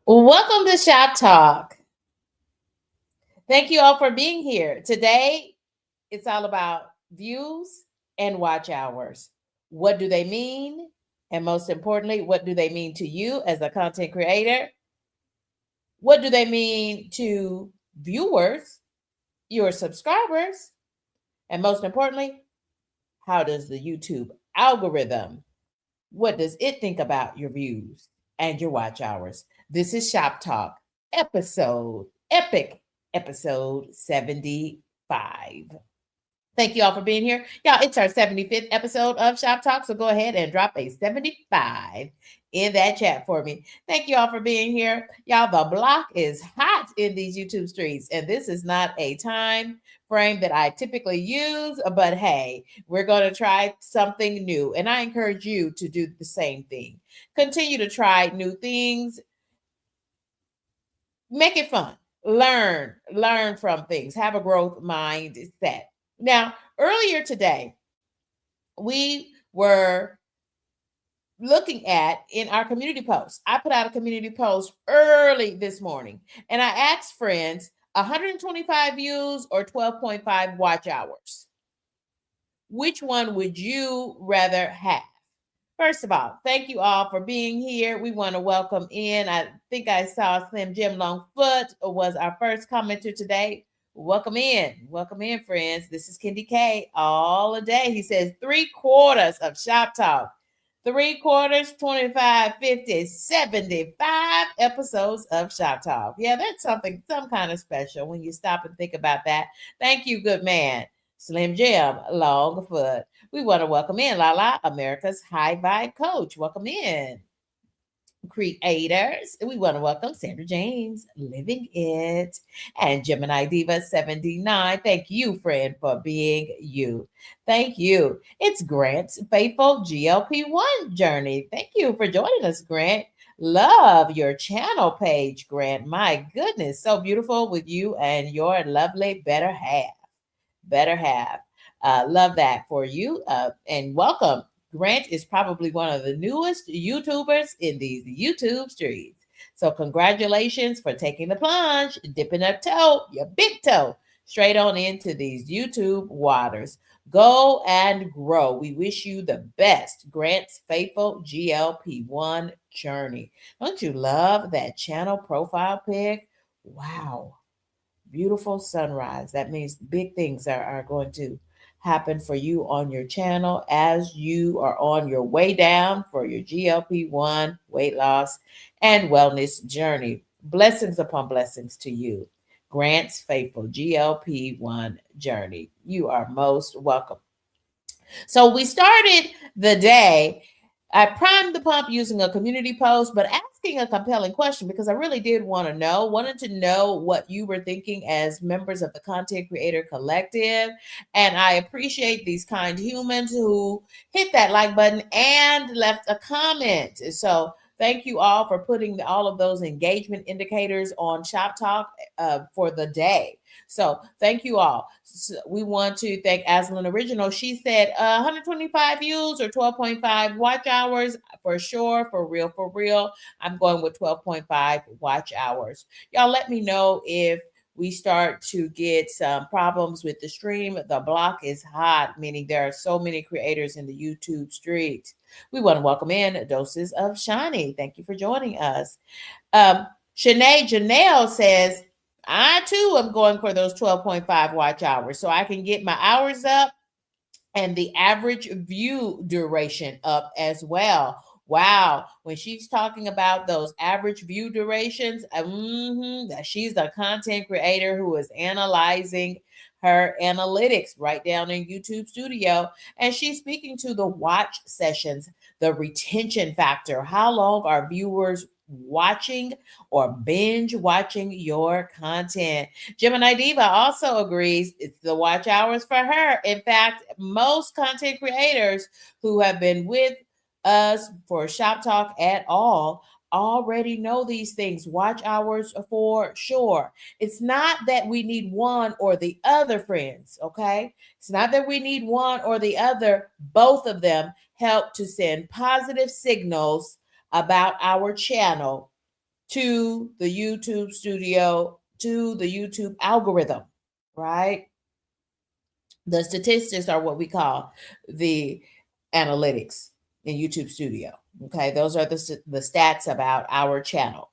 Welcome to Shop Talk. Thank you all for being here. Today, it's all about views and watch hours. What do they mean? And most importantly, what do they mean to you as a content creator? What do they mean to viewers, your subscribers? And most importantly, how does the YouTube algorithm, what does it think about your views and your watch hours? This is Shop Talk, epic episode 75. Thank you all for being here. Y'all, it's our 75th episode of Shop Talk. So go ahead and drop a 75 in that chat for me. Thank you all for being here. Y'all, the block is hot in these YouTube streets. And this is not a time frame that I typically use, but hey, we're going to try something new. And I encourage you to do the same thing. Continue to try new things. Make it fun. Learn from things. Have a growth mindset. Now, earlier today, we were looking at in our community post. I put out a community post early this morning and I asked friends 125 views or 12.5 watch hours. Which one would you rather have? First of all, thank you all for being here. We want to welcome in. I think I saw Slim Jim Longfoot was our first commenter today. Welcome in. Welcome in, friends. This is Kendi K all a day. He says 3/4 of Shop Talk. 3/4, 25, 50, 75 episodes of Shop Talk. Yeah, that's some kind of special when you stop and think about that. Thank you, good man. Slim Jim Longfoot. We want to welcome in Lala, America's High Vibe Coach. Welcome in. Creators. We want to welcome Sandra James, Living It, and Gemini Diva 79. Thank you, friend, for being you. Thank you. It's Grant's Faithful GLP-1 Journey. Thank you for joining us, Grant. Love your channel page, Grant. My goodness, so beautiful with you and your lovely better half. Better half. Love that for you. And welcome. Grant is probably one of the newest YouTubers in these YouTube streets. So congratulations for taking the plunge, dipping a toe, your big toe, straight on into these YouTube waters. Go and grow. We wish you the best. Grant's Faithful GLP-1 Journey. Don't you love that channel profile pic? Wow. Beautiful sunrise. That means big things are going to happen for you on your channel as you are on your way down for your GLP-1 weight loss and wellness journey. Blessings upon blessings to you. Grant's Faithful GLP-1 Journey. You are most welcome. So we started the day. I primed the pump using a community post, but asking a compelling question because I really did wanted to know what you were thinking as members of the Content Creator Collective. And I appreciate these kind humans who hit that like button and left a comment. So thank you all for putting all of those engagement indicators on Shop Talk for the day. So thank you all. So we want to thank Aslan Original. She said 125 views or 12.5 watch hours for sure, for real, for real. I'm going with 12.5 watch hours. Y'all let me know if we start to get some problems with the stream. The block is hot, meaning there are so many creators in the YouTube streets. We want to welcome in Doses of Shani. Thank you for joining us. Shanae Janelle says, I too am going for those 12.5 watch hours so I can get my hours up and the average view duration up as well. Wow. When she's talking about those average view durations, that she's a content creator who is analyzing her analytics right down in YouTube Studio. And she's speaking to the watch sessions, the retention factor. How long are viewers watching or binge watching your content? Gemini Diva also agrees it's the watch hours for her. In fact, most content creators who have been with us for Shop Talk at all already know these things. Watch hours for sure. It's not that we need one or the other, friends, okay? It's not that we need one or the other. Both of them help to send positive signals about our channel to the YouTube studio, to the YouTube algorithm, right? The statistics are what we call the analytics in YouTube Studio. Okay, those are the stats about our channel.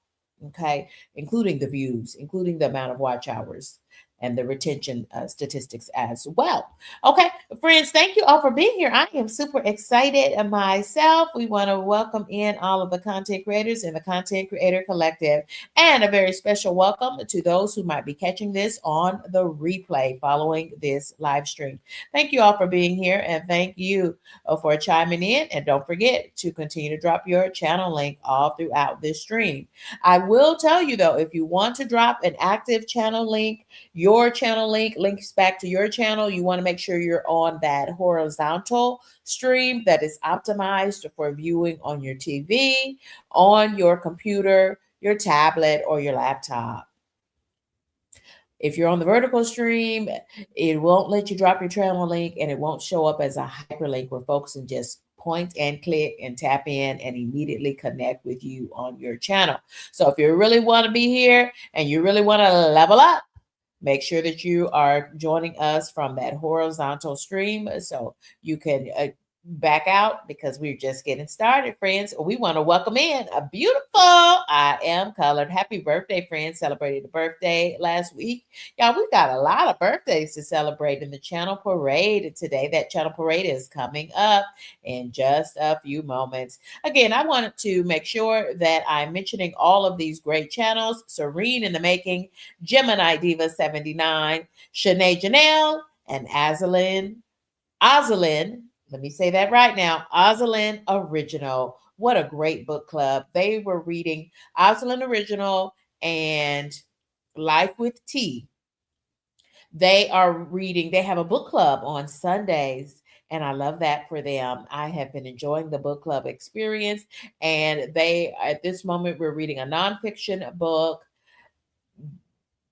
Okay, including the views, including the amount of watch hours, and the retention statistics as well. Okay, friends, thank you all for being here. I am super excited myself. We want to welcome in all of the content creators in the Content Creator Collective, and a very special welcome to those who might be catching this on the replay following this live stream. Thank you all for being here, and thank you for chiming in. And don't forget to continue to drop your channel link all throughout this stream. I will tell you though, if you want to drop an active channel link, your channel link links back to your channel, you want to make sure you're on that horizontal stream that is optimized for viewing on your TV, on your computer, your tablet, or your laptop. If you're on the vertical stream, it won't let you drop your channel link, and it won't show up as a hyperlink where folks can just point and click and tap in and immediately connect with you on your channel. So if you really want to be here and you really want to level up, make sure that you are joining us from that horizontal stream so you can back out, because we're just getting started, friends. We want to welcome in a beautiful I Am Colored. Happy birthday, friends. Celebrated a birthday last week. Y'all, we've got a lot of birthdays to celebrate in the channel parade today. That channel parade is coming up in just a few moments. Again, I wanted to make sure that I'm mentioning all of these great channels: Serene in the Making, Gemini Diva 79, Shanae Janelle, and Azalyn. Let me say that right now. Azalyn Original. What a great book club. They were reading Azalyn Original and Life with Tea. They have a book club on Sundays, and I love that for them. I have been enjoying the book club experience, and at this moment, we're reading a nonfiction book,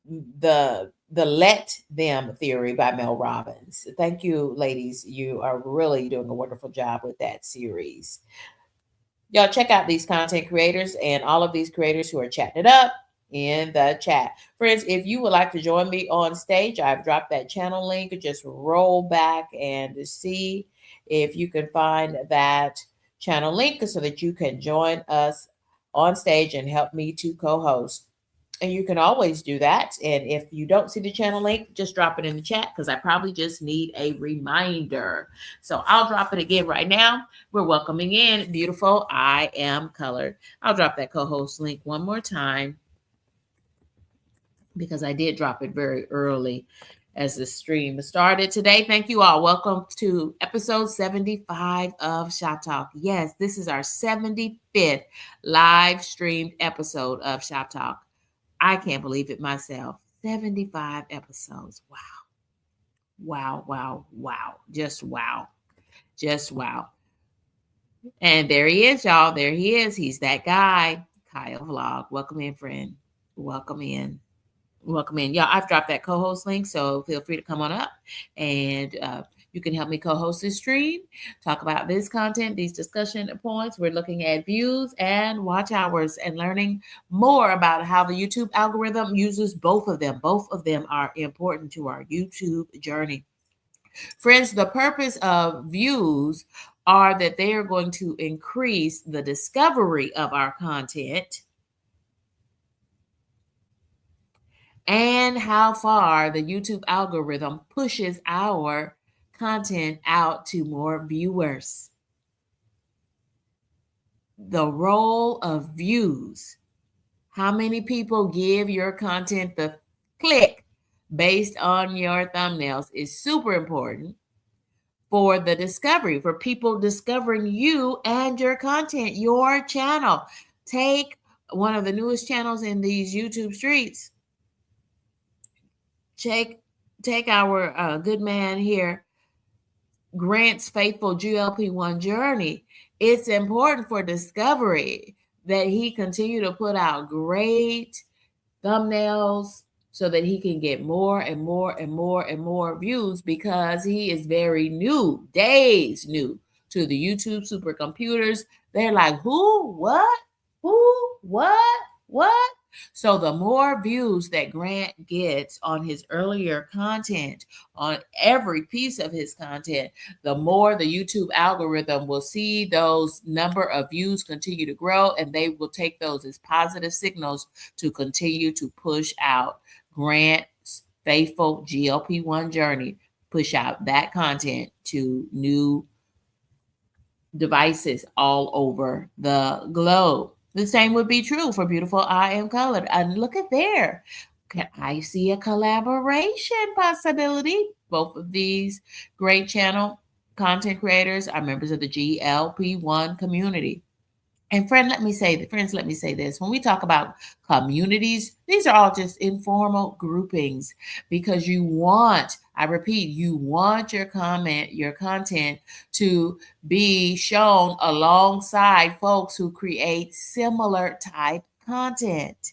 the Let Them Theory by Mel Robbins. Thank you, ladies. You are really doing a wonderful job with that series. Y'all check out these content creators and all of these creators who are chatting it up in the chat. Friends, if you would like to join me on stage, I've dropped that channel link. Just roll back and see if you can find that channel link so that you can join us on stage and help me to co-host. And you can always do that. And if you don't see the channel link, just drop it in the chat, because I probably just need a reminder. So I'll drop it again right now. We're welcoming in beautiful I Am Colored. I'll drop that co-host link one more time, because I did drop it very early as the stream started today. Thank you all. Welcome to episode 75 of Shop Talk. Yes, this is our 75th live streamed episode of Shop Talk. I can't believe it myself. 75 episodes. Wow. Wow, wow, wow. Just wow. Just wow. And there he is, y'all. There he is. He's that guy. Kyle Vlog. Welcome in, friend. Welcome in. Welcome in. Y'all, I've dropped that co-host link, so feel free to come on up, and you can help me co-host this stream, talk about this content, these discussion points. We're looking at views and watch hours and learning more about how the YouTube algorithm uses both of them. Both of them are important to our YouTube journey. Friends, the purpose of views are that they are going to increase the discovery of our content and how far the YouTube algorithm pushes our content out to more viewers. The role of views, how many people give your content the click based on your thumbnails, is super important for the discovery, for people discovering you and your content, your channel. Take one of the newest channels in these YouTube streets. Take our good man here, Grant's faithful GLP-1 journey. It's important for discovery that he continue to put out great thumbnails so that he can get more and more and more and more views, because he is very new, days new to the YouTube supercomputers. They're like, who, what, who, what? What? So the more views that Grant gets on his earlier content, on every piece of his content, the more the YouTube algorithm will see those number of views continue to grow, and they will take those as positive signals to continue to push out Grant's faithful GLP-1 journey, push out that content to new devices all over the globe. The same would be true for Beautiful I Am Colored. And look at there. Can I see a collaboration possibility? Both of these great channel content creators are members of the GLP-1 community. And friends, let me say this. When we talk about communities, these are all just informal groupings because I repeat, you want your content to be shown alongside folks who create similar type content.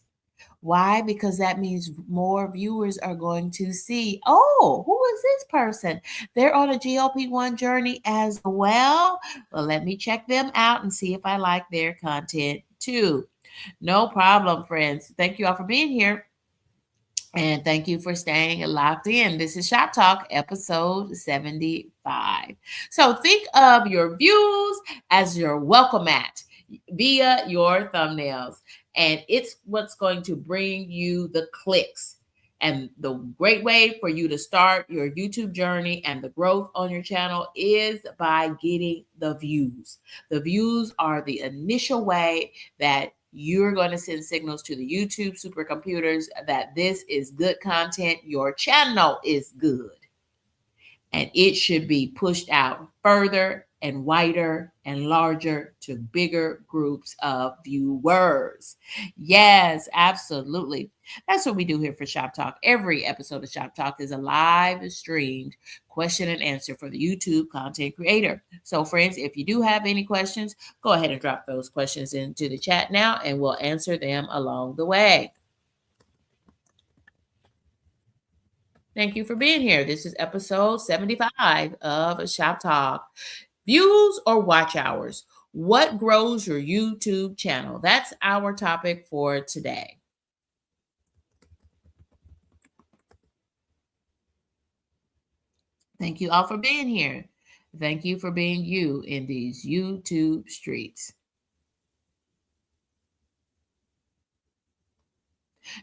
Why? Because that means more viewers are going to see, oh, who is this person? They're on a GLP-1 journey as well. Well, let me check them out and see if I like their content too. No problem, friends. Thank you all for being here. And thank you for staying locked in. This is Shop Talk, episode 75. So think of your views as your welcome mat via your thumbnails. And it's what's going to bring you the clicks. And the great way for you to start your YouTube journey and the growth on your channel is by getting the views. The views are the initial way that you're going to send signals to the YouTube supercomputers that this is good content. Your channel is good. And it should be pushed out further and wider and larger to bigger groups of viewers. Yes, absolutely. That's what we do here for Shop Talk. Every episode of Shop Talk is a live streamed question and answer for the YouTube content creator. So friends, if you do have any questions, go ahead and drop those questions into the chat now and we'll answer them along the way. Thank you for being here. This is episode 75 of Shop Talk. Views or watch hours? What grows your YouTube channel? That's our topic for today. Thank you all for being here. Thank you for being you in these YouTube streets.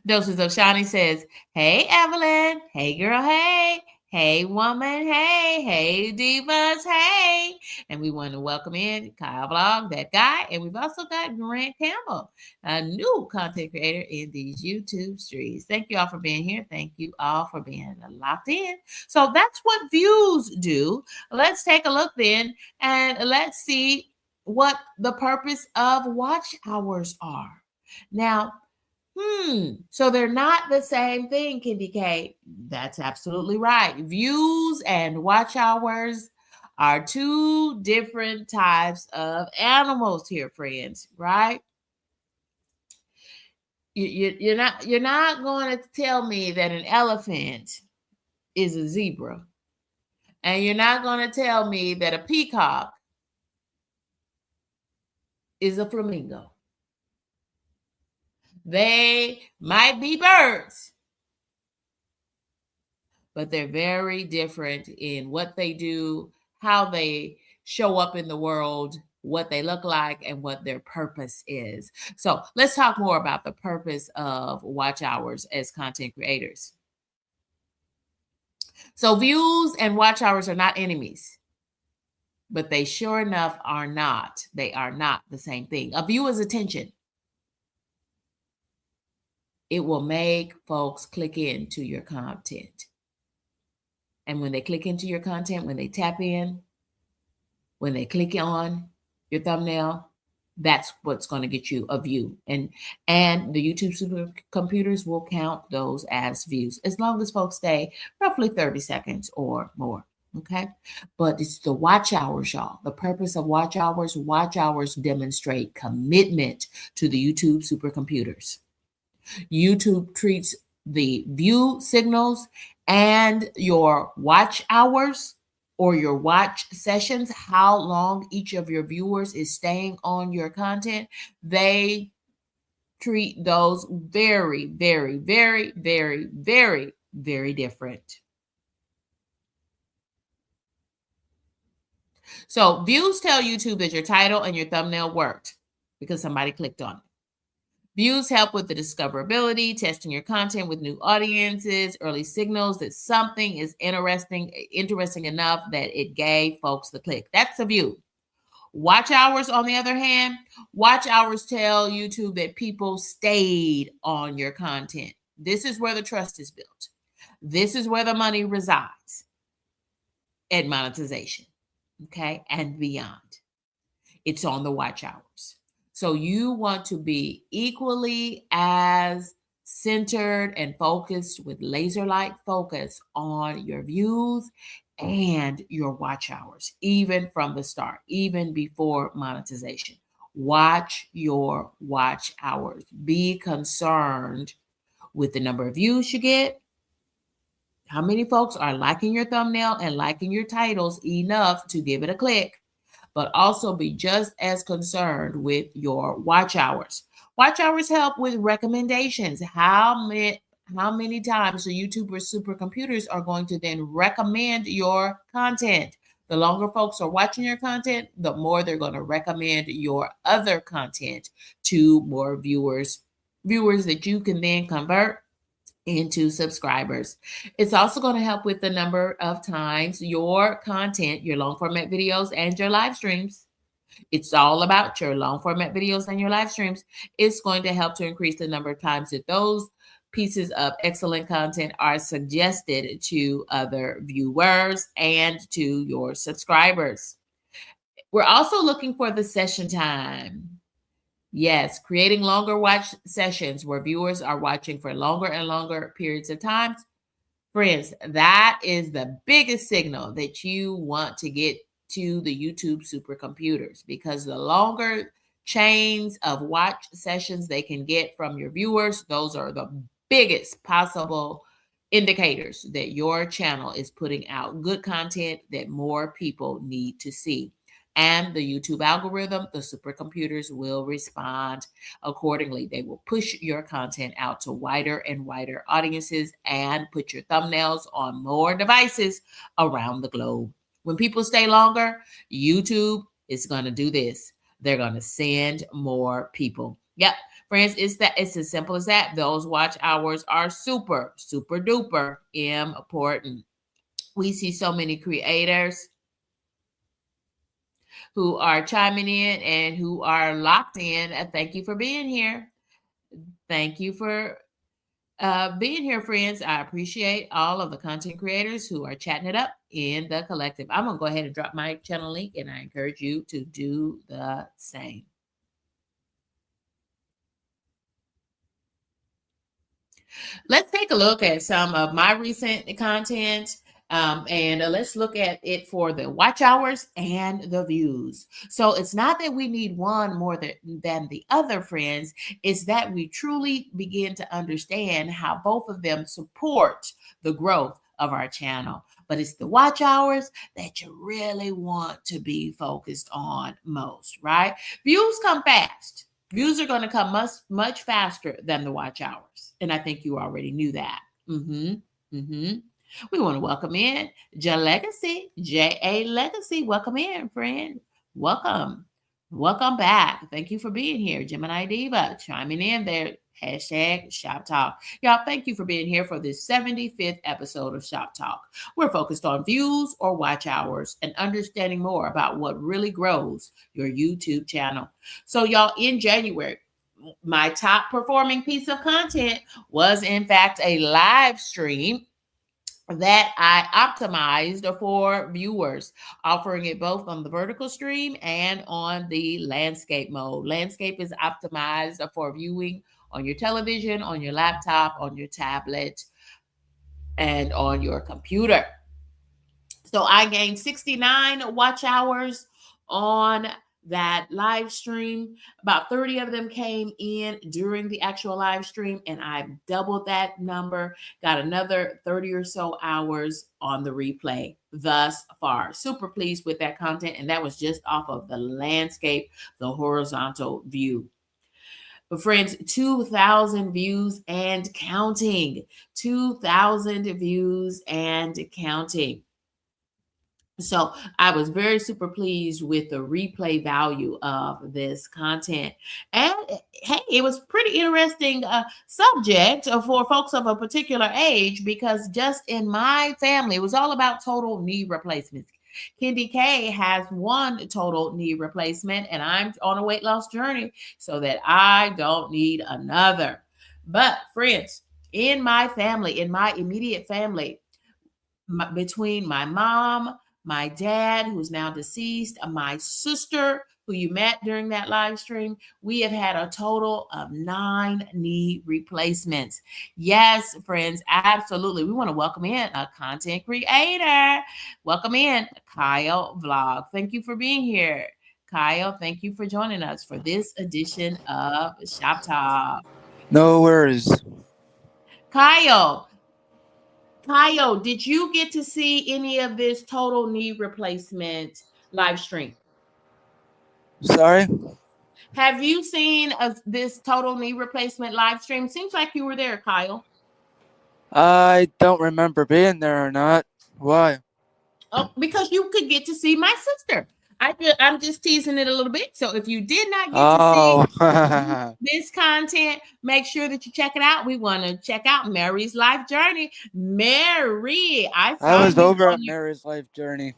Doses of Shawnee says, hey, Evelyn. Hey, girl. Hey. Hey, woman. Hey. Hey, divas. Hey. And we want to welcome in Kyle Vlog, that guy. And we've also got Grant Campbell, a new content creator in these YouTube streets. Thank you all for being here. Thank you all for being locked in. So that's what views do. Let's take a look then and let's see what the purpose of watch hours are. Now, so they're not the same thing, Candy K. That's absolutely right. Views and watch hours are two different types of animals here, friends, right? You're not going to tell me that an elephant is a zebra. And you're not going to tell me that a peacock is a flamingo. They might be birds, but they're very different in what they do, how they show up in the world, what they look like, and what their purpose is. So let's talk more about the purpose of watch hours as content creators. So views and watch hours are not enemies, but they sure enough are not. They are not the same thing. A view is attention. It will make folks click into your content. And when they click into your content, when they tap in, when they click on your thumbnail, that's what's going to get you a view. And the YouTube supercomputers will count those as views as long as folks stay roughly 30 seconds or more. Okay. But it's the watch hours, y'all. The purpose of watch hours demonstrate commitment to the YouTube supercomputers. YouTube treats the view signals and your watch hours or your watch sessions, how long each of your viewers is staying on your content, they treat those very, very, very, very, very, very different. So views tell YouTube that your title and your thumbnail worked because somebody clicked on it. Views help with the discoverability, testing your content with new audiences, early signals that something is interesting enough that it gave folks the click. That's a view. Watch hours, on the other hand, watch hours tell YouTube that people stayed on your content. This is where the trust is built. This is where the money resides at monetization, okay, and beyond. It's on the watch hours. So you want to be equally as centered and focused with laser-like focus on your views and your watch hours, even from the start, even before monetization. Watch your watch hours. Be concerned with the number of views you get, how many folks are liking your thumbnail and liking your titles enough to give it a click, but also be just as concerned with your watch hours. Watch hours help with recommendations. How many times the YouTubers supercomputers are going to then recommend your content? The longer folks are watching your content, the more they're going to recommend your other content to more viewers that you can then convert into subscribers. It's also going to help with the number of times your content, your long format videos and your live streams. It's all about your long format videos and your live streams. It's going to help to increase the number of times that those pieces of excellent content are suggested to other viewers and to your subscribers. We're also looking for the session time. Yes, creating longer watch sessions where viewers are watching for longer and longer periods of time. Friends, that is the biggest signal that you want to get to the YouTube supercomputers, because the longer chains of watch sessions they can get from your viewers, those are the biggest possible indicators that your channel is putting out good content that more people need to see. And the YouTube algorithm, the supercomputers will respond accordingly. They will push your content out to wider and wider audiences and put your thumbnails on more devices around the globe. When people stay longer, YouTube is going to do this. They're going to send more people. Yep, friends, it's as simple as that. Those watch hours are super, super duper important. We see so many creators who are chiming in and who are locked in. Thank you for being here. Thank you for being here, friends. I appreciate all of the content creators who are chatting it up in the collective. I'm going to go ahead and drop my channel link, and I encourage you to do the same. Let's take a look at some of my recent content. And let's look at it for the watch hours and the views. So it's not that we need one more than the other, friends. It's that we truly begin to understand how both of them support the growth of our channel. But it's the watch hours that you really want to be focused on most, right? Views come fast. Views are going to come much faster than the watch hours. And I think you already knew that. We want to welcome in Legacy, J.A. Legacy. Welcome in, friend. Welcome. Welcome back. Thank you for being here. Gemini Diva chiming in there. Hashtag Shop Talk. Y'all, thank you for being here for this 75th episode of Shop Talk. We're focused on views or watch hours and understanding more about what really grows your YouTube channel. So, y'all, in January, my top performing piece of content was, in fact, a live stream that I optimized for viewers, offering it both on the vertical stream and on the landscape mode. Landscape is optimized for viewing on your television, on your laptop, on your tablet, and on your computer. So I gained 69 watch hours on that live stream. About 30 of them came in during the actual live stream, and I doubled that number, got another 30 or so hours on the replay thus far. Super pleased with that content, and that was just off of the landscape, the horizontal view. But friends, 2,000 views and counting. 2,000 views and counting. So I was very super pleased with the replay value of this content. And hey, it was pretty interesting subject for folks of a particular age, because just in my family, it was all about total knee replacements. Kendi K has one total knee replacement, and I'm on a weight loss journey so that I don't need another. But friends, in my family, in my immediate family, between my mom, my dad, who's now deceased, my sister, who you met during that live stream, we have had a total of 9 knee replacements. Yes, friends, absolutely. We want to welcome in a content creator. Welcome in Kyle Vlog. Thank you for being here. Kyle, thank you for joining us for this edition of Shop Talk. No worries. Kyle, did you get to see any of this total knee replacement live stream? Sorry? Have you seen this total knee replacement live stream? Seems like you were there, Kyle. I don't remember being there or not. Why? Oh, because you could get to see my sister. I'm just teasing it a little bit. So if you did not get to see Oh, this content, make sure that you check it out. We want to check out Mary's life journey. Mary, I I saw was you over on at Mary's life journey.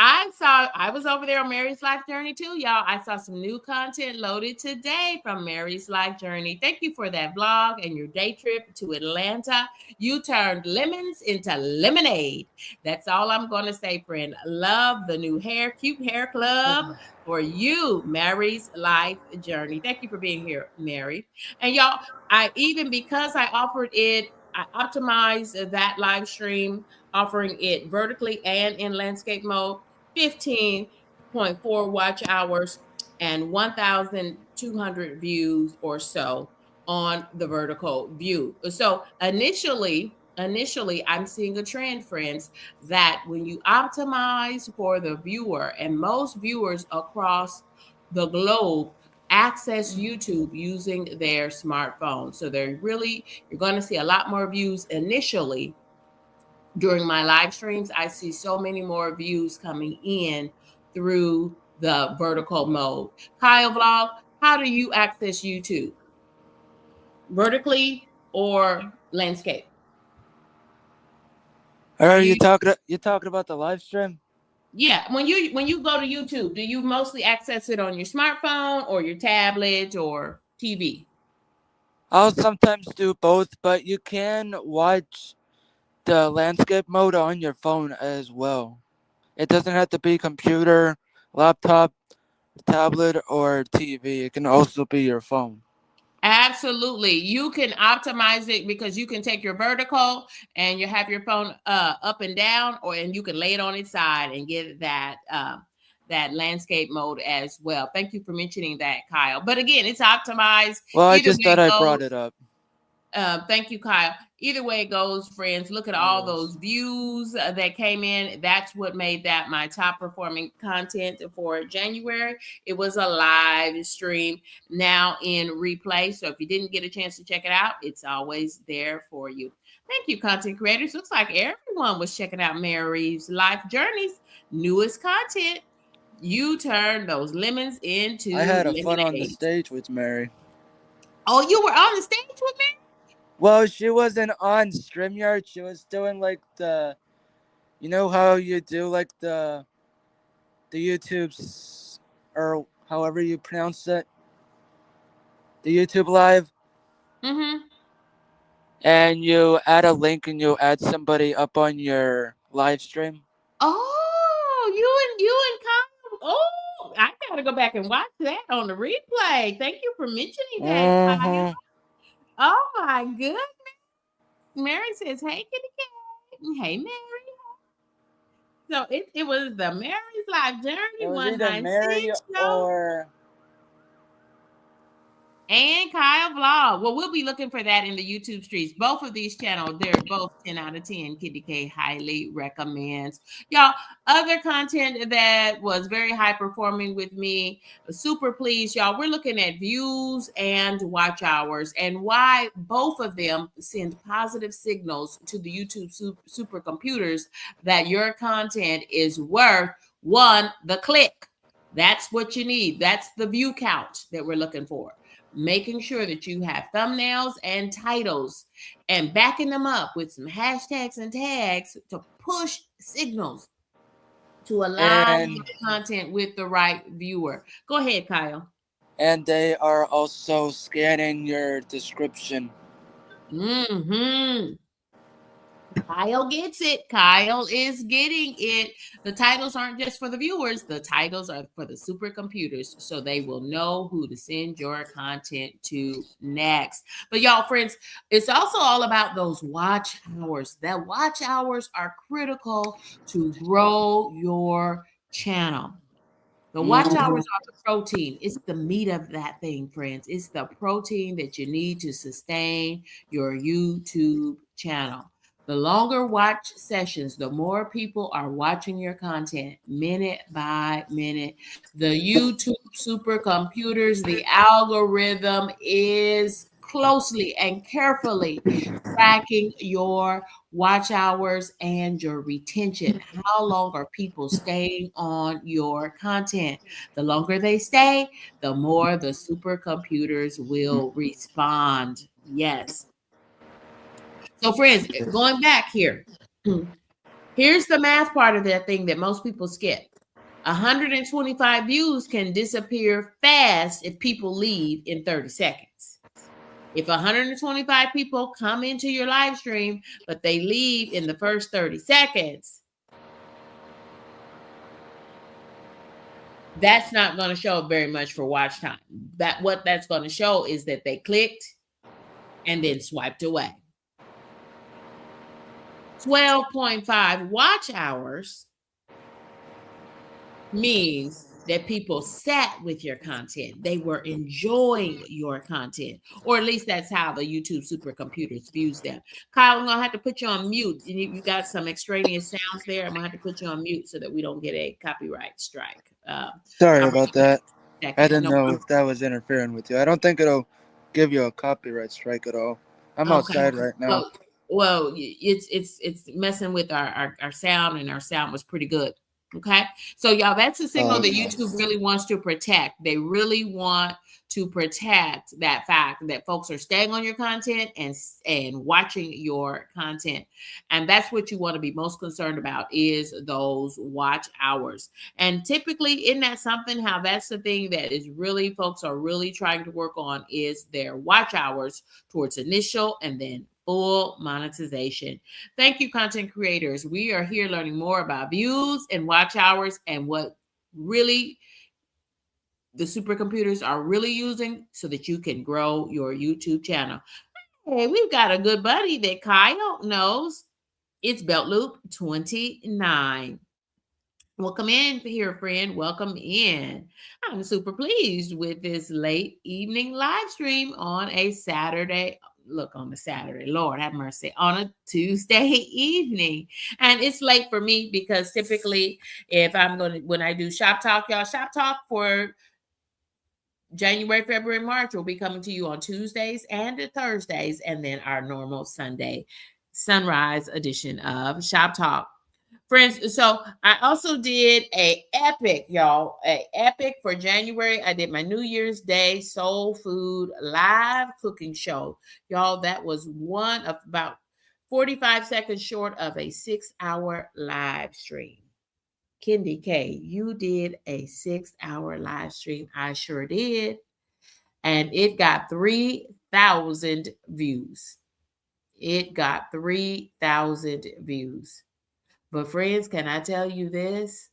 I was over there on Mary's Life Journey too, y'all. I saw some new content loaded today from Mary's Life Journey. Thank you for that vlog and your day trip to Atlanta. You turned lemons into lemonade. That's all I'm going to say, friend. Love the new hair, cute hair club for you, Mary's Life Journey. Thank you for being here, Mary. And y'all, because I offered it, I optimized that live stream, offering it vertically and in landscape mode. 15.4 watch hours and 1,200 views or so on the vertical view. So initially I'm seeing a trend, friends, that when you optimize for the viewer, and most viewers across the globe access YouTube using their smartphone. So you're going to see a lot more views initially during my live streams. I see so many more views coming in through the vertical mode. Kyle Vlog, how do you access YouTube? Vertically or landscape? Are you You talking about the live stream? Yeah, when you go to YouTube, do you mostly access it on your smartphone or your tablet or TV? I'll sometimes do both, but you can watch the landscape mode on your phone as well. It doesn't have to be computer, laptop, tablet, or TV. It can also be your phone. Absolutely. You can optimize it because you can take your vertical and you have your phone up and down, and you can lay it on its side and get that landscape mode as well. Thank you for mentioning that, Kyle. But again, it's optimized. Well, I Either just way thought it I brought it goes. up. Thank you, Kyle. Either way it goes, friends, look at all Yes. those views that came in. That's what made that my top performing content for January. It was a live stream, now in replay. So if you didn't get a chance to check it out, it's always there for you. Thank you, content creators. Looks like everyone was checking out Mary's Life Journeys newest content. You turn those lemons I into had a fun on the lemonade. stage with Mary. Oh, you were on the stage with me? Well, she wasn't on StreamYard. She was doing like you know how you do like the YouTube's, or however you pronounce it, the YouTube live, Mm-hmm. and you add a link and you add somebody up on your live stream. Oh, you and Kyle. Oh, I gotta go back and watch that on the replay. Thank you for mentioning that, Kyle. Mm-hmm. Oh my goodness. Mary says, "Hey, kitty cat." Hey, Mary. So it was the Mary's Life It Journey was either Mary 196 show. or And Kyle Vlog. Well, we'll be looking for that in the YouTube streets. Both of these channels, they're both 10 out of 10. Kitty K highly recommends. Y'all, other content that was very high performing with me, super pleased. Y'all, we're looking at views and watch hours and why both of them send positive signals to the YouTube supercomputers that your content is worth one, the click. That's what you need. That's the view count that we're looking for, making sure that you have thumbnails and titles and backing them up with some hashtags and tags to push signals to align And your content with the right viewer. Go ahead, Kyle. they are also scanning your description. Mm-hmm. Kyle gets it. Kyle is getting it. The titles aren't just for the viewers, the titles are for the supercomputers, so they will know who to send your content to next. But y'all, friends, it's also all about those watch hours. That watch hours are critical to grow your channel. The watch Mhm. hours are the protein. It's the meat of that thing, friends. It's the protein that you need to sustain your YouTube channel. The longer watch sessions, the more people are watching your content minute by minute. The YouTube supercomputers, the algorithm is closely and carefully tracking your watch hours and your retention. How long are people staying on your content? The longer they stay, the more the supercomputers will respond. Yes. So, friends, going back here, here's the math part of that thing that most people skip. 125 views can disappear fast if people leave in 30 seconds. If 125 people come into your live stream, but they leave in the first 30 seconds, that's not going to show very much for watch time. That what that's going to show is that they clicked and then swiped away. 12.5 watch hours means that people sat with your content. They were enjoying your content, or at least that's how the YouTube supercomputers views them. Kyle, I'm gonna have to put you on mute. You got some extraneous sounds there. I'm gonna have to put you on mute so that we don't get a copyright strike. Sorry I'm about that. I second. didn't No know problem. if that was interfering with you. I don't think it'll give you a copyright strike at all. I'm Okay. outside right now. Well, it's messing with our sound, and our sound was pretty good. Okay. So y'all, that's a signal that Okay. YouTube really wants to protect. They really want to protect that fact that folks are staying on your content and watching your content. And that's what you want to be most concerned about is those watch hours. And typically, isn't that something how that's the thing that is really folks are really trying to work on is their watch hours towards initial and then full monetization. Thank you, content creators. We are here learning more about views and watch hours and what really the supercomputers are really using so that you can grow your YouTube channel. Hey, we've got a good buddy that Kyle knows. It's Belt Loop 29. Welcome in here, friend. Welcome in. I'm super pleased with this late evening live stream on a Saturday. Look, on a Saturday, Lord have mercy, on a Tuesday evening. And it's late for me because typically, if I'm going to, when I do Shop Talk, y'all, Shop Talk for January, February, March will be coming to you on Tuesdays and Thursdays, and then our normal Sunday sunrise edition of Shop Talk. Friends, so I also did a epic, y'all, a epic for January. I did my New Year's Day soul food live cooking show. Y'all, that was one of about 45 seconds short of a 6-hour live stream. Kendi K, you did a 6-hour live stream. I sure did. And it got 3,000 views. It got 3,000 views. But friends, can I tell you this?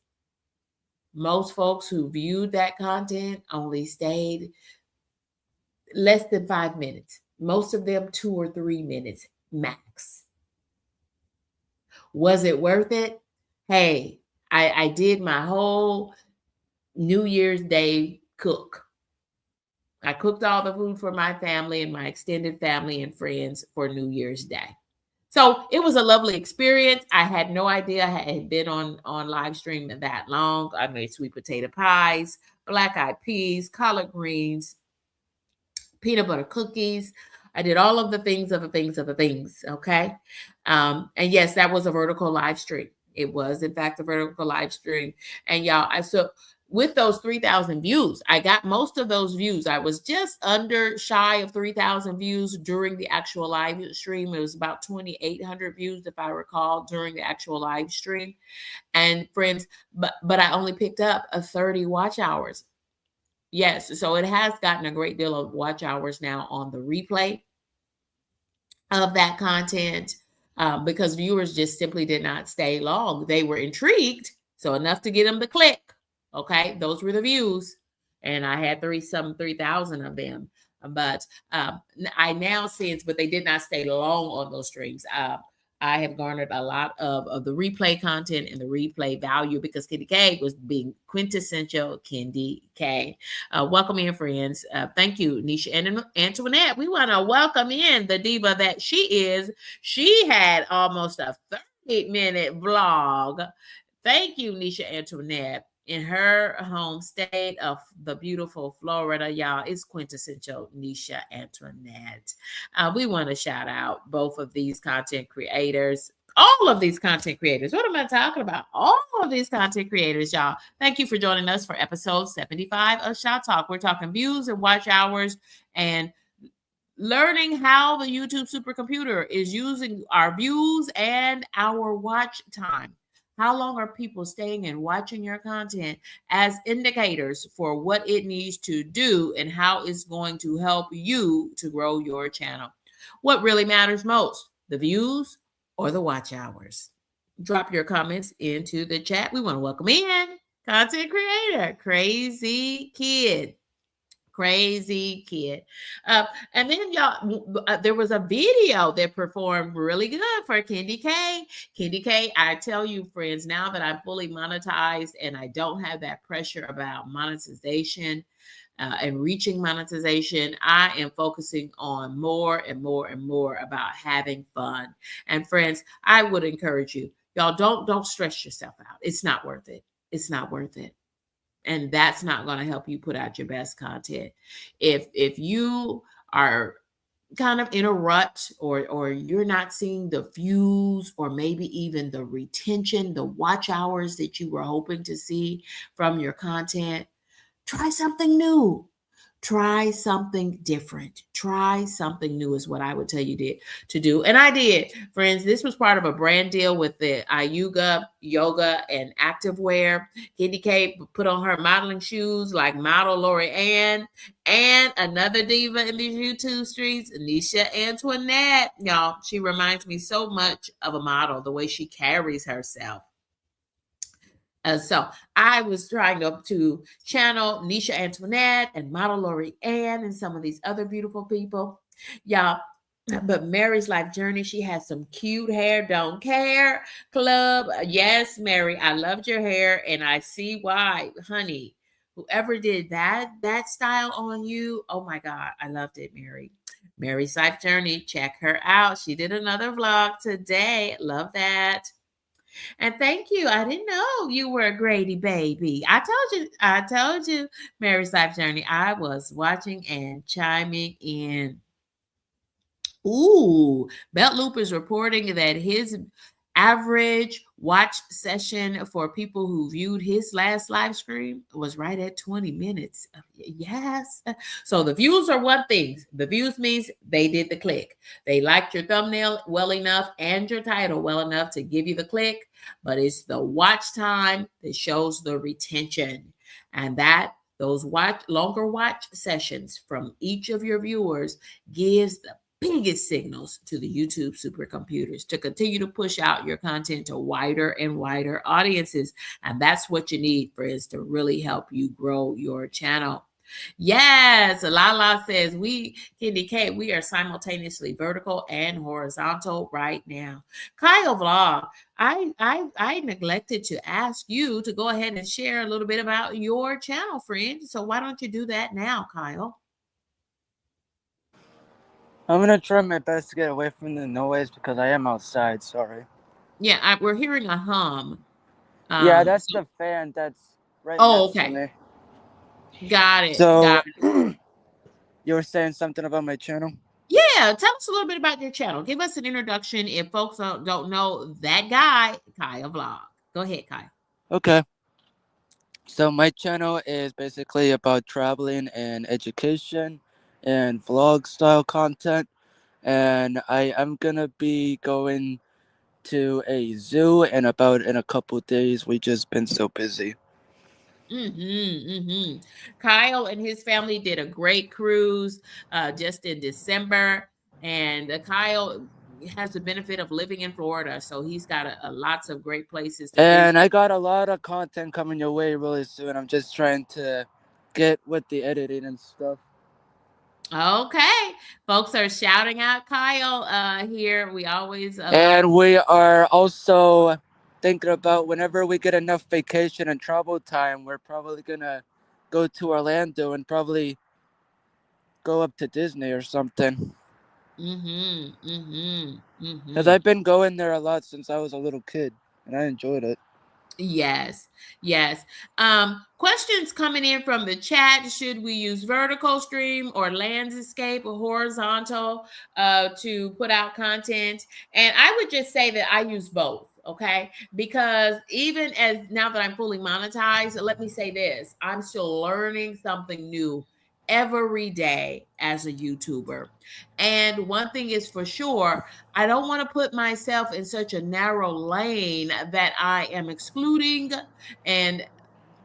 Most folks who viewed that content only stayed less than 5 minutes. Most of them 2 or 3 minutes max. Was it worth it? Hey, I did my whole New Year's Day cook. I cooked all the food for my family and my extended family and friends for New Year's Day. So it was a lovely experience. I had no idea I had been on live stream that long. I made sweet potato pies, black eyed peas, collard greens, peanut butter cookies. I did all of the things of the things of the things. Okay. And yes, that was a vertical live stream. It was, in fact, a vertical live stream. And y'all, so with those 3,000 views, I got most of those views. I was just under shy of 3,000 views during the actual live stream. It was about 2,800 views, if I recall, during the actual live stream. And friends, but I only picked up a 30 watch hours. Yes, so it has gotten a great deal of watch hours now on the replay of that content, because viewers just simply did not stay long. They were intrigued, so enough to get them to click. Okay, those were the views, and I had 3,000 of them. But I now sense, but they did not stay long on those streams. I have garnered a lot of the replay content and the replay value because Candy K was being quintessential Candy K. Welcome in, friends. Thank you, Nisha and Antoinette. We want to welcome in the diva that she is. She had almost a 30-minute vlog. Thank you, Nisha Antoinette. In her home state of the beautiful Florida, y'all, it's quintessential Nisha Antoinette. We want to shout out both of these content creators, all of these content creators. What am I talking about? All of these content creators, y'all. Thank you for joining us for episode 75 of ShopTalk. We're talking views and watch hours and learning how the YouTube supercomputer is using our views and our watch time. How long are people staying and watching your content as indicators for what it needs to do and how it's going to help you to grow your channel? What really matters most, the views or the watch hours? Drop your comments into the chat. We want to welcome in content creator, Crazy Kid. Crazy Kid. And then y'all, there was a video that performed really good for Candy K. Candy K, I tell you, friends, now that I'm fully monetized and I don't have that pressure about monetization and reaching monetization, I am focusing on more and more and more about having fun. And friends, I would encourage you, y'all, don't stress yourself out. It's not worth it. It's not worth it. And that's not going to help you put out your best content. If you are kind of in a rut, or you're not seeing the views or maybe even the retention, the watch hours that you were hoping to see from your content, try something new. Try something different. Try something new is what I would tell you to do. And I did, friends. This was part of a brand deal with the Ayuga Yoga and Activewear. Candy K put on her modeling shoes like model Lori Ann and another diva in these YouTube streets, Nisha Antoinette. Y'all, she reminds me so much of a model, the way she carries herself. So I was trying to channel Nisha Antoinette and model Lori Ann and some of these other beautiful people. Y'all, but Mary's life journey, she has some cute hair, don't care club. Yes, Mary, I loved your hair and I see why, honey. Whoever did that style on you, oh my God, I loved it, Mary. Mary's life journey, check her out. She did another vlog today. Love that. And thank you. I didn't know you were a Grady baby. I told you, Mary's Life Journey. I was watching and chiming in. Ooh, Belt Loop is reporting that his average watch session for people who viewed his last live stream was right at 20 minutes. Yes. So the views are one thing. The views means they did the click. They liked your thumbnail well enough and your title well enough to give you the click, but it's the watch time that shows the retention. And that those longer watch sessions from each of your viewers gives the biggest signals to the YouTube supercomputers to continue to push out your content to wider and wider audiences. And that's what you need, friends, to really help you grow your channel. Yes, Lala says Candy K, we are simultaneously vertical and horizontal right now. Kyle Vlog, I neglected to ask you to go ahead and share a little bit about your channel, friend. So why don't you do that now, Kyle? I'm gonna try my best to get away from the noise because I am outside. Sorry. Yeah, we're hearing a hum. Yeah, that's So, the fan that's right oh, next to okay. me. Got it. Got So it. you were saying something about my channel? Yeah, tell us a little bit about your channel. Give us an introduction if folks don't know that guy, Kyle Vlog. Go ahead, Kyle. Okay. So my channel is basically about traveling and education and vlog style content. And I am gonna be going to a zoo in a couple days. We just been so busy. Kyle and his family did a great cruise just in December, and Kyle has the benefit of living in Florida, so he's got lots of great places to And visit. I got a lot of content coming your way really soon. I'm just trying to get with the editing and stuff. Okay, folks are shouting out Kyle here. We always love. And we are also thinking about whenever we get enough vacation and travel time, we're probably gonna go to Orlando and probably go up to Disney or something. Mm-hmm. Mm-hmm. Because Mm-hmm. I've been going there a lot since I was a little kid and I enjoyed it. Yes, yes. Questions coming in from the chat. Should we use vertical stream or landscape or horizontal to put out content? And I would just say that I use both, okay? Because even as now that I'm fully monetized, let me say this, I'm still learning something new every day as a YouTuber. And one thing is for sure, I don't want to put myself in such a narrow lane that I am excluding. And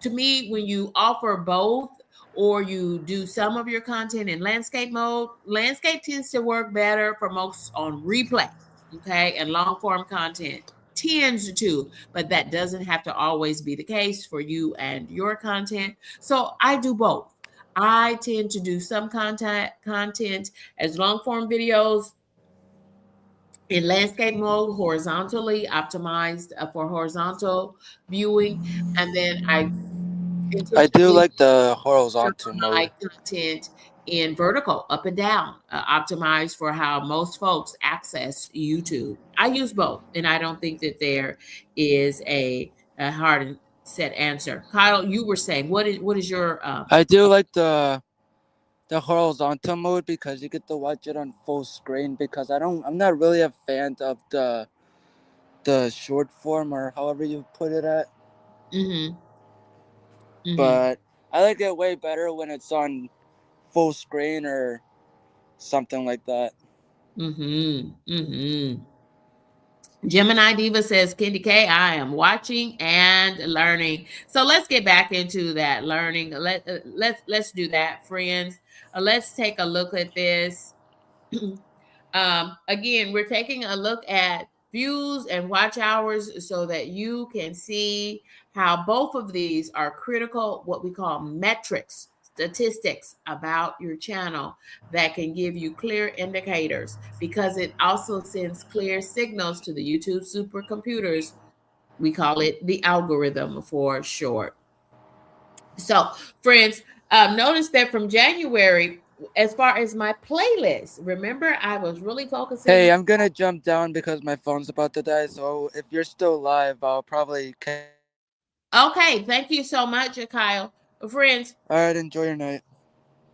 to me, when you offer both or you do some of your content in landscape mode, landscape tends to work better for most on replay, okay, and long form content tends to, but that doesn't have to always be the case for you and your content. So I do both. I tend to do some content as long form videos in landscape mode, horizontally optimized for horizontal viewing. And then I I do intentionally like the some horizontal of my mode. content in vertical, up and down, optimized for how most folks access YouTube. I use both, and I don't think that there is a hard and set answer. Kyle, you were saying what is your I do like the horizontal mode because you get to watch it on full screen because I'm not really a fan of the short form or however you put it at. mm-hmm, mm-hmm, But I like it way better when it's on full screen or something like that. mm-hmm, mm-hmm. Gemini Diva says, Candy K, I am watching and learning. So let's get back into that learning. Let's do that, friends. Let's take a look at this. Again, we're taking a look at views and watch hours so that you can see how both of these are critical, what we call metrics, statistics about your channel that can give you clear indicators because it also sends clear signals to the YouTube supercomputers. We call it the algorithm for short. So, friends, notice that from January, as far as my playlist, remember I was really focusing. Hey, I'm gonna jump down because my phone's about to die. So if you're still live, I'll probably catch you later. Okay, thank you so much, Kyle. Friends, All right, enjoy your night.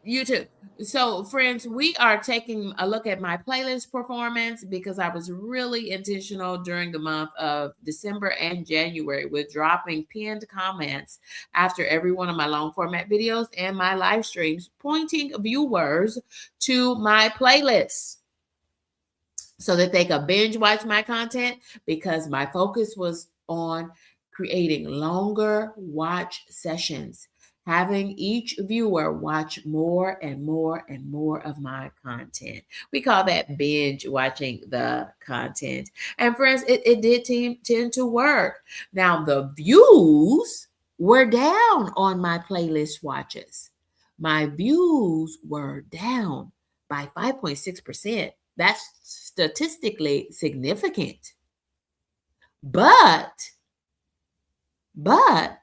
you too. So, friends, we are taking a look at my playlist performance because I was really intentional during the month of December and January with dropping pinned comments after every one of my long format videos and my live streams, pointing viewers to my playlist so that they could binge watch my content because my focus was on creating longer watch sessions, having each viewer watch more and more and more of my content. We call that binge watching the content. And friends, it did tend to work. Now, the views were down on my playlist watches. My views were down by 5.6%. That's statistically significant. But, but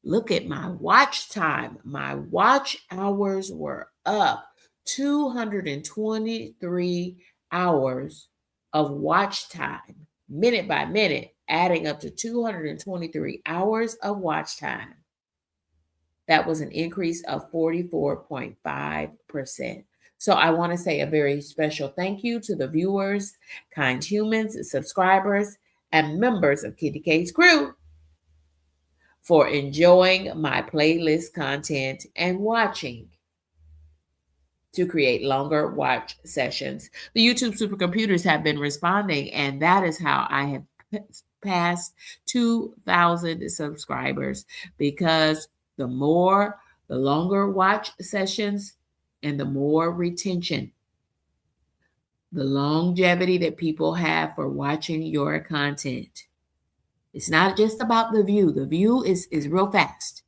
look at my watch time. My watch hours were up 223 hours of watch time, minute by minute, adding up to 223 hours of watch time. That was an increase of 44.5%. So I want to say a very special thank you to the viewers, kind humans, subscribers, and members of Kitty K's crew for enjoying my playlist content and watching to create longer watch sessions. The YouTube supercomputers have been responding, and that is how I have passed 2,000 subscribers, because the more, the longer watch sessions and the more retention, the longevity that people have for watching your content. It's not just about the view. The view is real fast.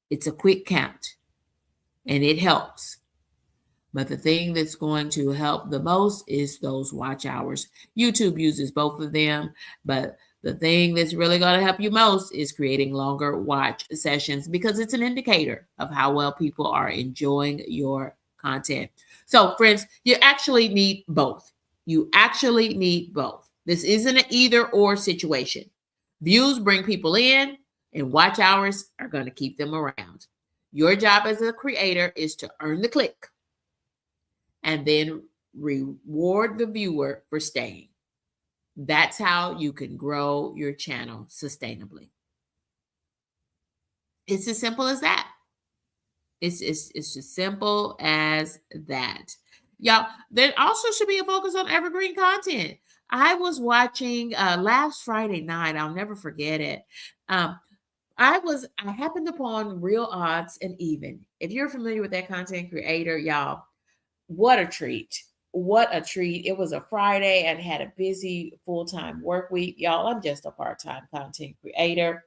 It's a quick count and it helps. But the thing that's going to help the most is those watch hours. YouTube uses both of them, but the thing that's really going to help you most is creating longer watch sessions, because it's an indicator of how well people are enjoying your content. So, friends, you actually need both. You actually need both. This isn't an either or situation. Views bring people in, and watch hours are going to keep them around. Your job as a creator is to earn the click and then reward the viewer for staying. That's how you can grow your channel sustainably. It's as simple as that. It's as simple as that. Y'all, there also should be a focus on evergreen content. I was watching last Friday night. I'll never forget it. I happened upon Real Odds and Even. If you're familiar with that content creator, y'all, what a treat. What a treat. It was a Friday and had a busy full-time work week. Y'all, I'm just a part-time content creator.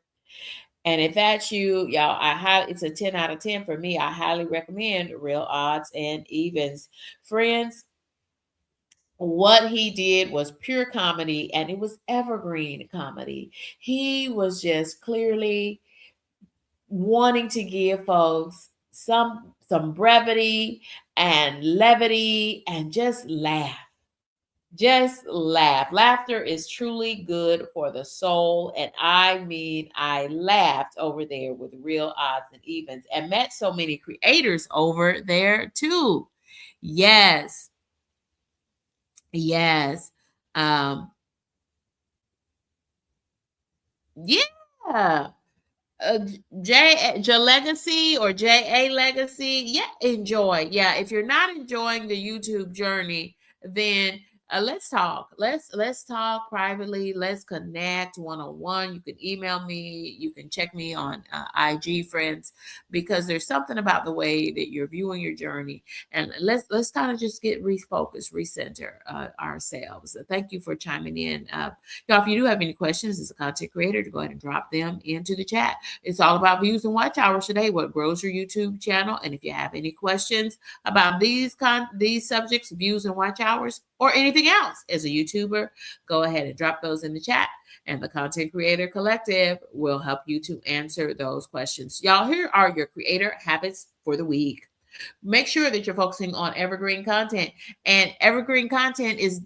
And if that's you, y'all, it's a 10 out of 10 for me. I highly recommend Real Odds and Evens. Friends, what he did was pure comedy, and it was evergreen comedy. He was just clearly wanting to give folks some brevity and levity and just laugh. Just laugh. Laughter is truly good for the soul. And I mean, I laughed over there with Real Odds and Evens and met so many creators over there too. Yes. Yes. Um, yeah. J Legacy or JA Legacy. Yeah, enjoy. Yeah, if you're not enjoying the YouTube journey, then let's talk. Let's talk privately. Let's connect one-on-one. You can email me. You can check me on IG, friends, because there's something about the way that you're viewing your journey. And let's kind of just get refocused, recenter ourselves. Thank you for chiming in. Y'all, if you do have any questions as a content creator, to go ahead and drop them into the chat. It's all about views and watch hours today, what grows your YouTube channel. And if you have any questions about these subjects, views and watch hours, or anything else as a YouTuber, go ahead and drop those in the chat, and the Content Creator Collective will help you to answer those questions. Y'all, here are your creator habits for the week. Make sure that you're focusing on evergreen content. And evergreen content is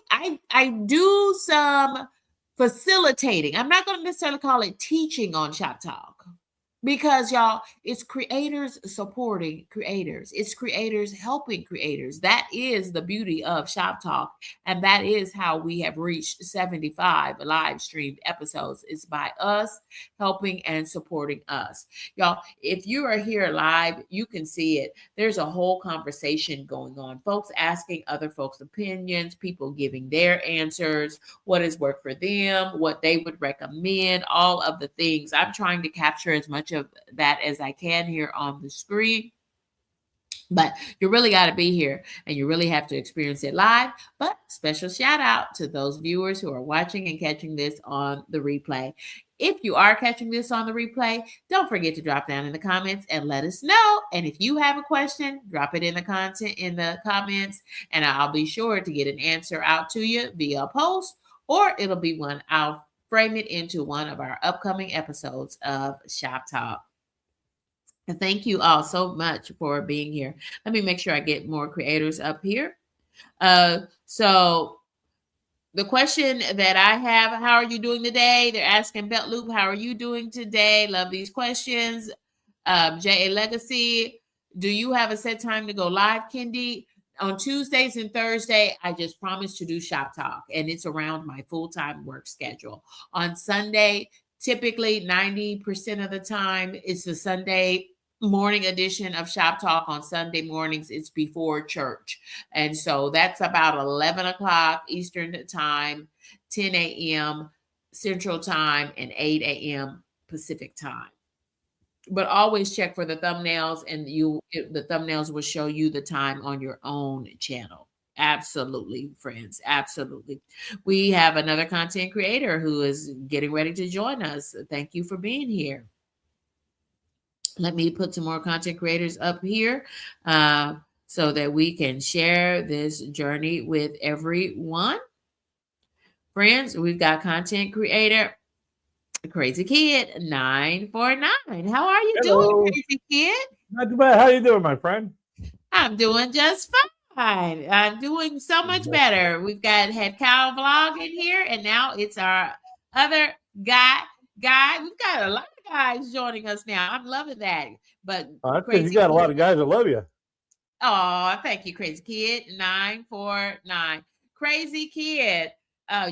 I do some facilitating. I'm not going to necessarily call it teaching on ShopTalk, because y'all, it's creators supporting creators. It's creators helping creators. That is the beauty of ShopTalk, and that is how we have reached 75 live streamed episodes. It's by us helping and supporting us. Y'all, if you are here live, you can see it. There's a whole conversation going on. Folks asking other folks' opinions, people giving their answers, what has worked for them, what they would recommend, all of the things. I'm trying to capture as much of that as I can here on the screen. But you really got to be here, and you really have to experience it live. But special shout out to those viewers who are watching and catching this on the replay. If you are catching this on the replay, don't forget to drop down in the comments and let us know. And if you have a question, drop it in the comments, and I'll be sure to get an answer out to you via a post, or it'll be one I'll frame it into one of our upcoming episodes of Shop Talk. Thank you all so much for being here. Let me make sure I get more creators up here. So the question that I have, how are you doing today? They're asking Belt Loop, how are you doing today? Love these questions. JA Legacy, do you have a set time to go live, Kendi? On Tuesdays and Thursday, I just promised to do Shop Talk, and it's around my full-time work schedule. On Sunday, typically 90% of the time, it's the Sunday morning edition of Shop Talk. On Sunday mornings, it's before church. And so that's about 11 o'clock Eastern time, 10 a.m. Central time, and 8 a.m. Pacific time. But always check for the thumbnails, and the thumbnails will show you the time on your own channel. Absolutely, friends. Absolutely. We have another content creator who is getting ready to join us. Thank you for being here. Let me put some more content creators up here so that we can share this journey with everyone. Friends, we've got content creator Crazy Kid 949. How are you doing, Hello. Crazy Kid? Not too bad. How you doing, my friend? I'm doing just fine. I'm doing so much better. We've had Cow Vlog in here, and now it's our other guy. We've got a lot of guys joining us now. I'm loving that. But That's because you Crazy got a Kid, lot of guys that love you. oh, thank you, Crazy Kid 949. Crazy Kid,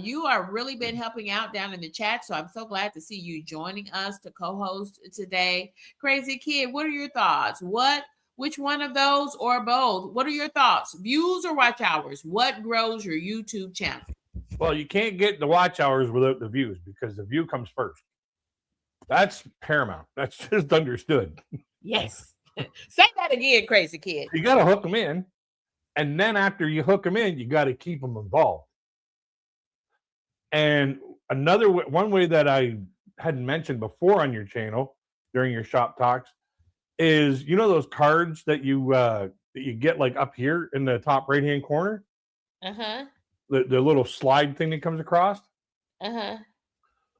you are really been helping out down in the chat, so I'm so glad to see you joining us to co-host today. Crazy Kid, what are your thoughts? Which one of those or both? What are your thoughts? Views or watch hours? What grows your YouTube channel? Well, you can't get the watch hours without the views because the view comes first. That's paramount. That's just understood. Yes. Say that again, Crazy Kid. You got to hook them in, and then after you hook them in, you got to keep them involved. And one way that I hadn't mentioned before on your channel during your shop talks is those cards that you get like up here in the top right hand corner, Uh-huh. the little slide thing that comes across. Uh-huh.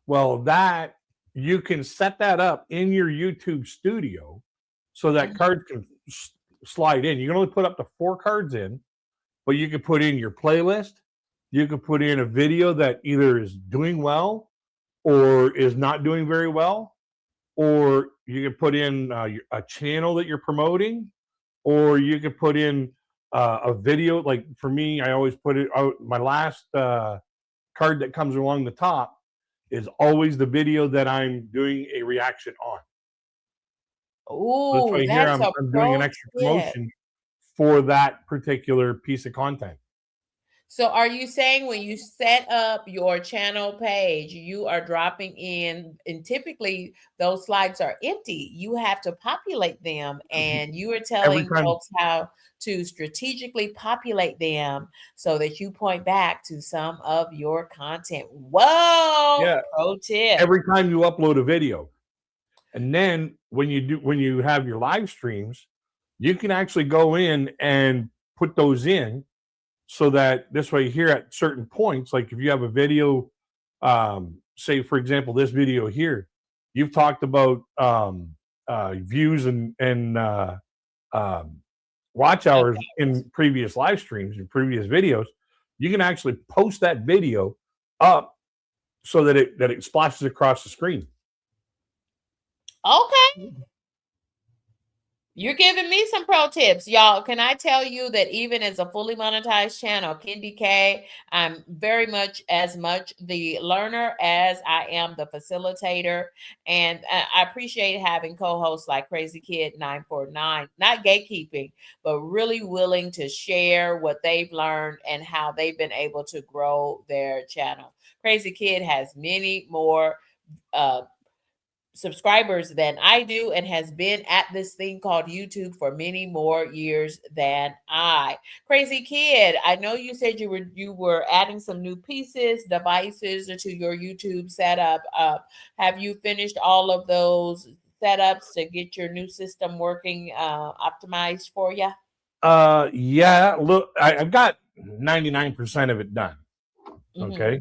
Well, that you can set that up in your YouTube studio so that cards can slide in. You can only put up to 4 cards in, but you can put in your playlist. You can put in a video that either is doing well or is not doing very well, or you can put in a channel that you're promoting, or you can put in a video. Like for me, I always put it out. My last card that comes along the top is always the video that I'm doing a reaction on. This Oh, way here, that's a I'm doing an pro extra tip. promotion for that particular piece of content. So are you saying when you set up your channel page, you are dropping in, and typically those slides are empty. You have to populate them, and you are Every telling time, folks how to strategically populate them so that you point back to some of your content. Whoa, yeah, pro tip. every time you upload a video. And then when you have your live streams, you can actually go in and put those in so that this way here at certain points, like if you have a video, say for example, this video here, you've talked about views and watch hours Okay. in previous live streams and previous videos. You can actually post that video up so that it splashes across the screen. Okay. You're giving me some pro tips, y'all. Can I tell you that even as a fully monetized channel, Kendi K, I'm very much the learner as I am the facilitator. And I appreciate having co-hosts like Crazy Kid 949, not gatekeeping, but really willing to share what they've learned and how they've been able to grow their channel. Crazy Kid has many more subscribers than I do and has been at this thing called YouTube for many more years than I. Crazy Kid, I know you said you were adding some new devices to your YouTube setup. Have you finished all of those setups to get your new system working optimized for you? Yeah, look, I've got 99% of it done. Mm-hmm. Okay.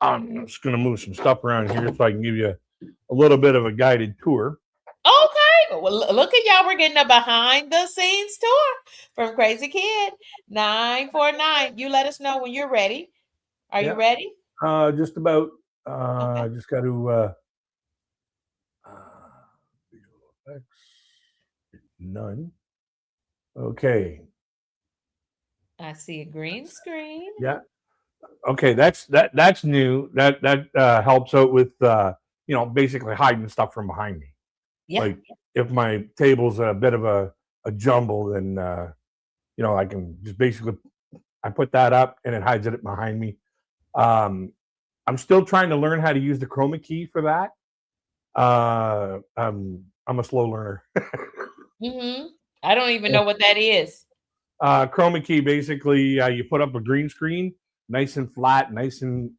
I'm just going to move some stuff around here so I can give you a little bit of a guided tour. Okay. Well, look at y'all. We're getting a behind the scenes tour from Crazy Kid 949. You let us know when you're ready. Are you Yeah. ready? Just about. Okay. Just got to visual effects. None. Okay. I see a green screen. Yeah. Okay. That's new. That helps out with basically hiding stuff from behind me. Yeah. Like if my table's a bit of a jumble, then I can just basically I put that up and it hides it behind me. Um, I'm still trying to learn how to use the chroma key for that. I'm a slow learner. Mm-hmm. I don't even know what that is. Chroma key basically you put up a green screen, nice and flat, nice and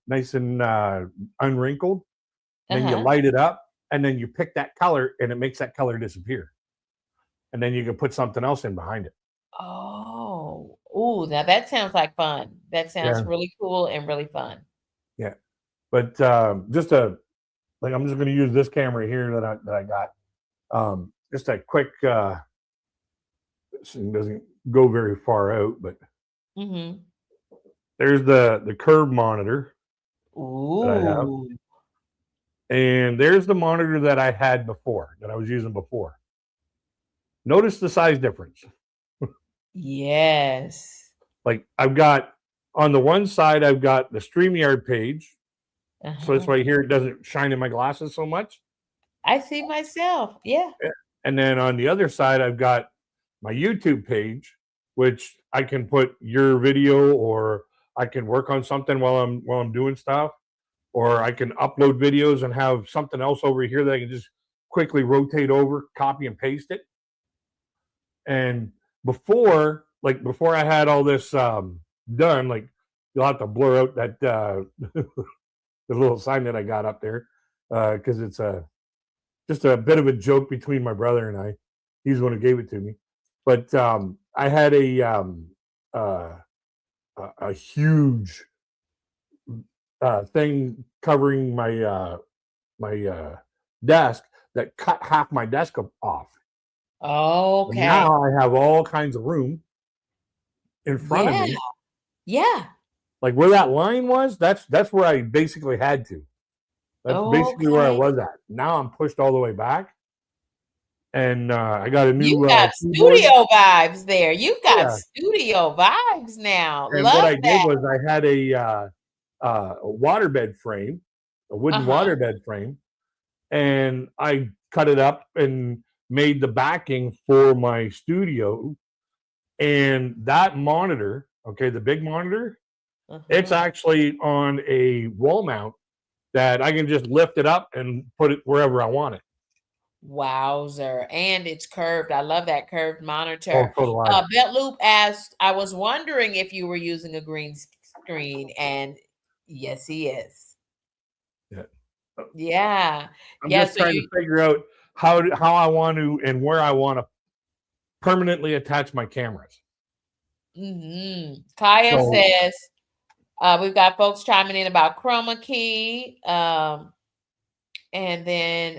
unwrinkled. Then you Uh-huh. light it up, and then you pick that color, and it makes that color disappear. And then you can put something else in behind it. Oh, ooh, now that sounds like fun. That sounds Yeah, really cool and really fun. yeah. But I'm just going to use this camera here that I got. Just a quick. This thing doesn't go very far out, but Mm-hmm. there's the curve monitor that I have, Ooh, and there's the monitor that I had before that I was using before. Notice the size difference. yes. Like I've got on the one side, I've got the StreamYard page, so Uh-huh. that's why here it doesn't shine in my glasses so much. I see myself. Yeah. And then on the other side, I've got my YouTube page, which I can put your video, or I can work on something while I'm doing stuff, or I can upload videos and have something else over here that I can just quickly rotate over, copy and paste it. And before I had all this done, like you'll have to blur out that the little sign that I got up there because it's just a bit of a joke between my brother and I. He's the one who gave it to me. But I had uh, a huge thing covering my desk that cut half my desk off. And Okay. now I have all kinds of room in front of Yeah. me. Yeah. Like where that line was, that's where I basically had to. That's basically where I Okay. was at. Now I'm pushed all the way back, and I got a You new got keyboard. studio vibes there. You've Oh got yeah. studio vibes now. And what Love I did that. was I had a waterbed frame, a wooden Uh-huh. waterbed frame, and I cut it up and made the backing for my studio. And that monitor, okay, the big monitor, it's Uh-huh. actually on a wall mount that I can just lift it up and put it wherever I want it. Wowzer. And it's curved. I love that curved Oh, monitor. so do I. Loop asked, I was wondering if you were using a green screen, and yes, he is. Yeah. Yeah. I'm Yeah. just So trying to you figure out how I want to and where I want to permanently attach my cameras. Kaya So says, we've got folks chiming in about chroma key. And then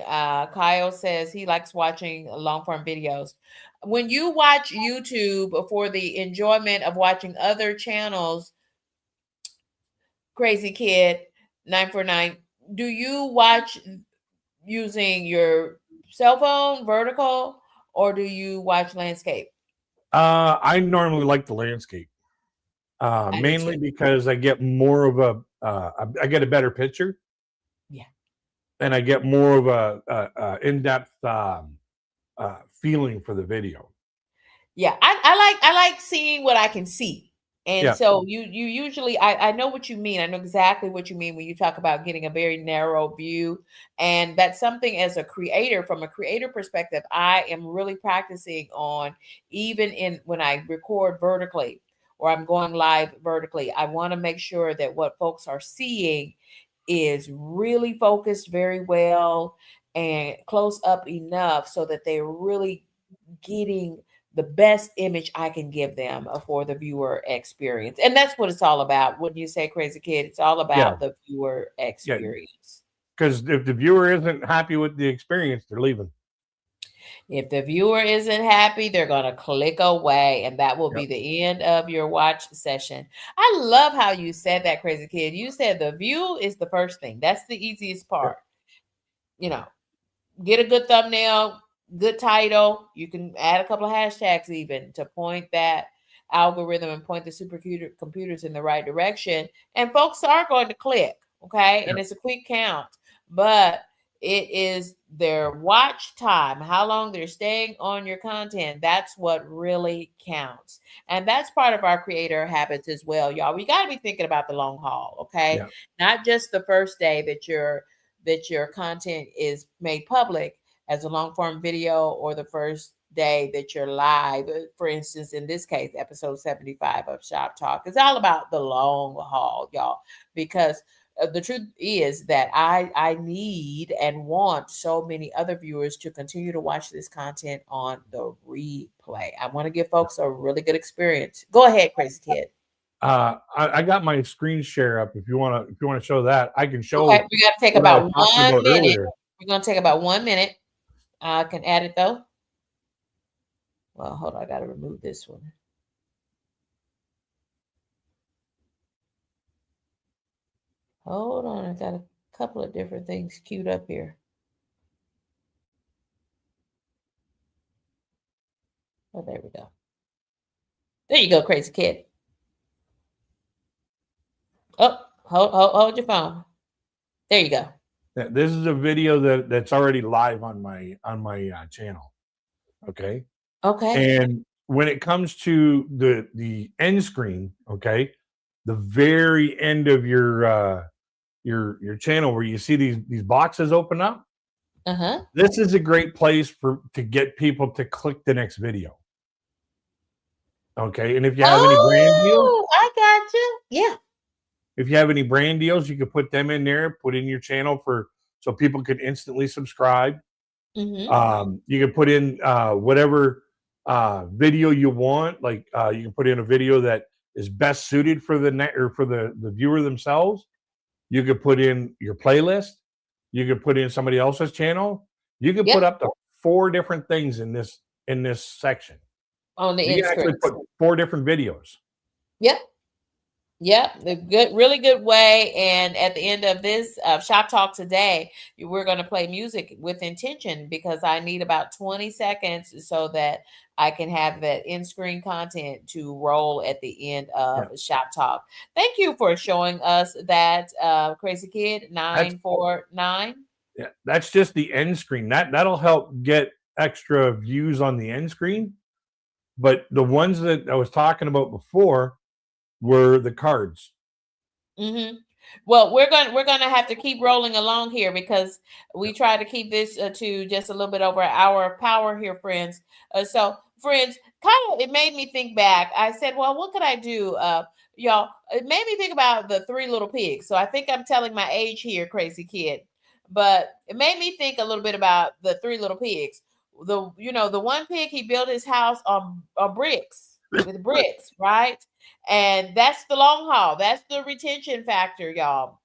Kyle says he likes watching long form videos. When you watch YouTube for the enjoyment of watching other channels, Crazy Kid 949, do you watch using your cell phone vertical or do you watch landscape? I normally like the landscape, I do mainly too. because I get more of I get a better picture, Yeah. and I get more of a in-depth feeling for the video. Yeah, I like seeing what I can see. And Yeah, so you usually I know what you mean. I know exactly what you mean when you talk about getting a very narrow view. And that's something as a creator, from a creator perspective, I am really practicing on, even in when I record vertically or I'm going live vertically. I want to make sure that what folks are seeing is really focused very well and close up enough so that they're really getting the best image I can give them for the viewer experience. And that's what it's all about. When you say Crazy Kid, it's all yeah, about the viewer yeah. experience. Because if the viewer isn't happy with the experience, they're leaving. If the viewer isn't happy, they're going to click away, and that will be Yep. the end of your watch session. I love how you said that, Crazy Kid. You said the view is the first thing. That's the easiest part. Yep. You know, get a good thumbnail, good title. You can add a couple of hashtags even to point that algorithm and point the supercomputer computers in the right direction. And folks are going to click, okay? And Yep. it's a quick count, but it is their watch time, how long they're staying on your content. That's what really counts. And that's part of our creator habits as well, y'all. We got to be thinking about the long haul, okay? Yep. Not just the first day that your content is made public as a long form video, or the first day that you're live. For instance, in this case, episode 75 of Shop Talk, it's all about the long haul, y'all, because the truth is that I need and want so many other viewers to continue to watch this content on the replay. I want to give folks a really good experience. Go ahead, Crazy Kid. I got my screen share up. If you want to show that, I can Okay, show we got to take what I was about talking 1 about minute. earlier. We're going to take about 1 minute. I can add it though. Well, hold on. I got to remove this one. Hold on. I got a couple of different things queued up here. Oh, there we go. There you go, Crazy Kid. Oh, hold your phone. There you go. This is a video that's already live on my channel. Okay. Okay. And when it comes to the end screen, okay, the very end of your channel where you see these boxes open up, Uh-huh. this is a great place to get people to click the next video. Okay. And if you have any brand deals, Oh, I got you. Yeah. if you have any brand deals, you can put them in there, put in your channel so people can instantly subscribe. Mm-hmm. You can put in whatever video you want. Like you can put in a video that is best suited for the net or for the viewer themselves. You could put in your playlist. You could put in somebody else's channel. You could put Yep. up to 4 different things in this section. On the You end can actually screens. put 4 different videos. Yep. Yep, the good, really good way. And at the end of this shop talk today, we're going to play music with intention, because I need about 20 seconds so that I can have that in-screen content to roll at the end of Yeah. shop talk. Thank you for showing us that, Crazy Kid That's 949. yeah, that's just the end screen. That'll help get extra views on the end screen. But the ones that I was talking about before were the cards. Mm-hmm. Well, we're going to have to keep rolling along here, because we try to keep this to just a little bit over an hour of power here, friends. So, friends, kind of it made me think back. I said, well, what could I do? Y'all, it made me think about the Three Little Pigs. So I think I'm telling my age here, Crazy Kid, but it made me think a little bit about the Three Little Pigs. The one pig, he built his house on bricks, with bricks, right? And that's the long haul. That's the retention factor, y'all.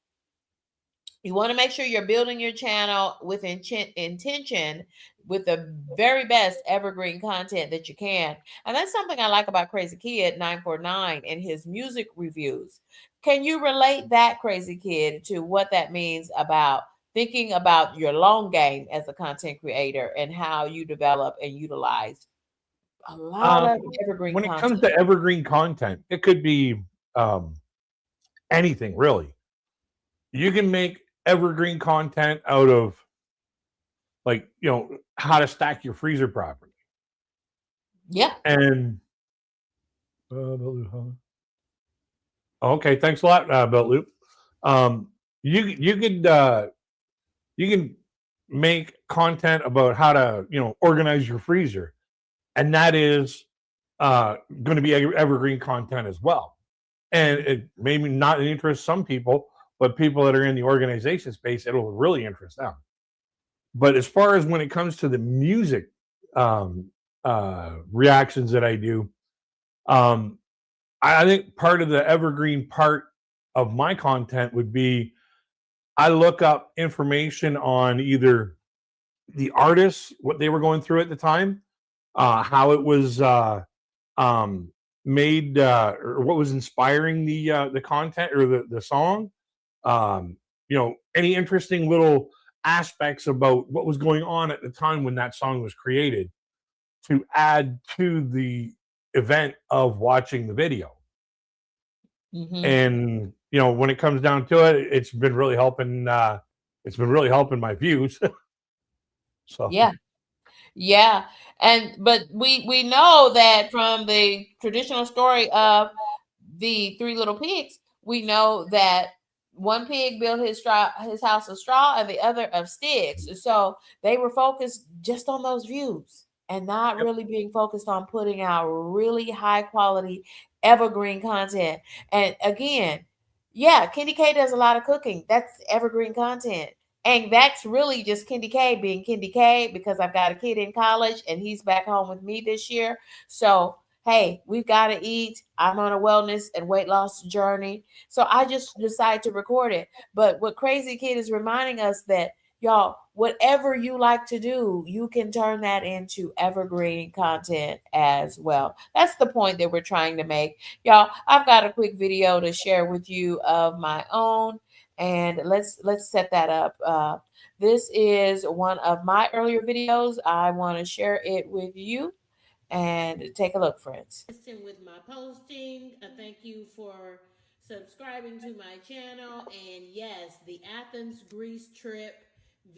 You want to make sure you're building your channel with intention, with the very best evergreen content that you can. And that's something I like about Crazy Kid 949 and his music reviews. Can you relate that, Crazy Kid, to what that means about thinking about your long game as a content creator, and how you develop and utilize a lot Um, of evergreen when it comes content? to evergreen content, it could be anything really. You can make evergreen content out of, like, how to stack your freezer properly. Yeah. And okay, thanks a lot, Belt Loop. You can make content about how to organize your freezer, and that is going to be evergreen content as well. And it maybe not interest some people, but people that are in the organization space, it'll really interest them. But as far as when it comes to the music reactions that I do, I think part of the evergreen part of my content would be I look up information on either the artists, what they were going through at the time, how it was um, made, or what was inspiring the content or the song. Any interesting little aspects about what was going on at the time when that song was created to add to the event of watching the video. Mm-hmm. And when it comes down to it, it's been really helping. It's been really helping my views. So Yeah. Yeah. And but we know that from the traditional story of the three little pigs, we know that one pig built his house of straw and the other of sticks. So they were focused just on those views and not yep. really being focused on putting out really high quality evergreen content. And again, yeah, Kenny K does a lot of cooking. That's evergreen content. And that's really just Kendi K being Kendi K because I've got a kid in college and he's back home with me this year. So, hey, we've got to eat. I'm on a wellness and weight loss journey. So I just decided to record it. But what Crazy Kid is reminding us that, y'all, whatever you like to do, you can turn that into evergreen content as well. That's the point that we're trying to make. Y'all, I've got a quick video to share with you of my own, and let's set that up. This is one of my earlier videos. I want to share it with you and take a look, friends. With my posting. Thank you for subscribing to my channel. And yes, the Athens Greece trip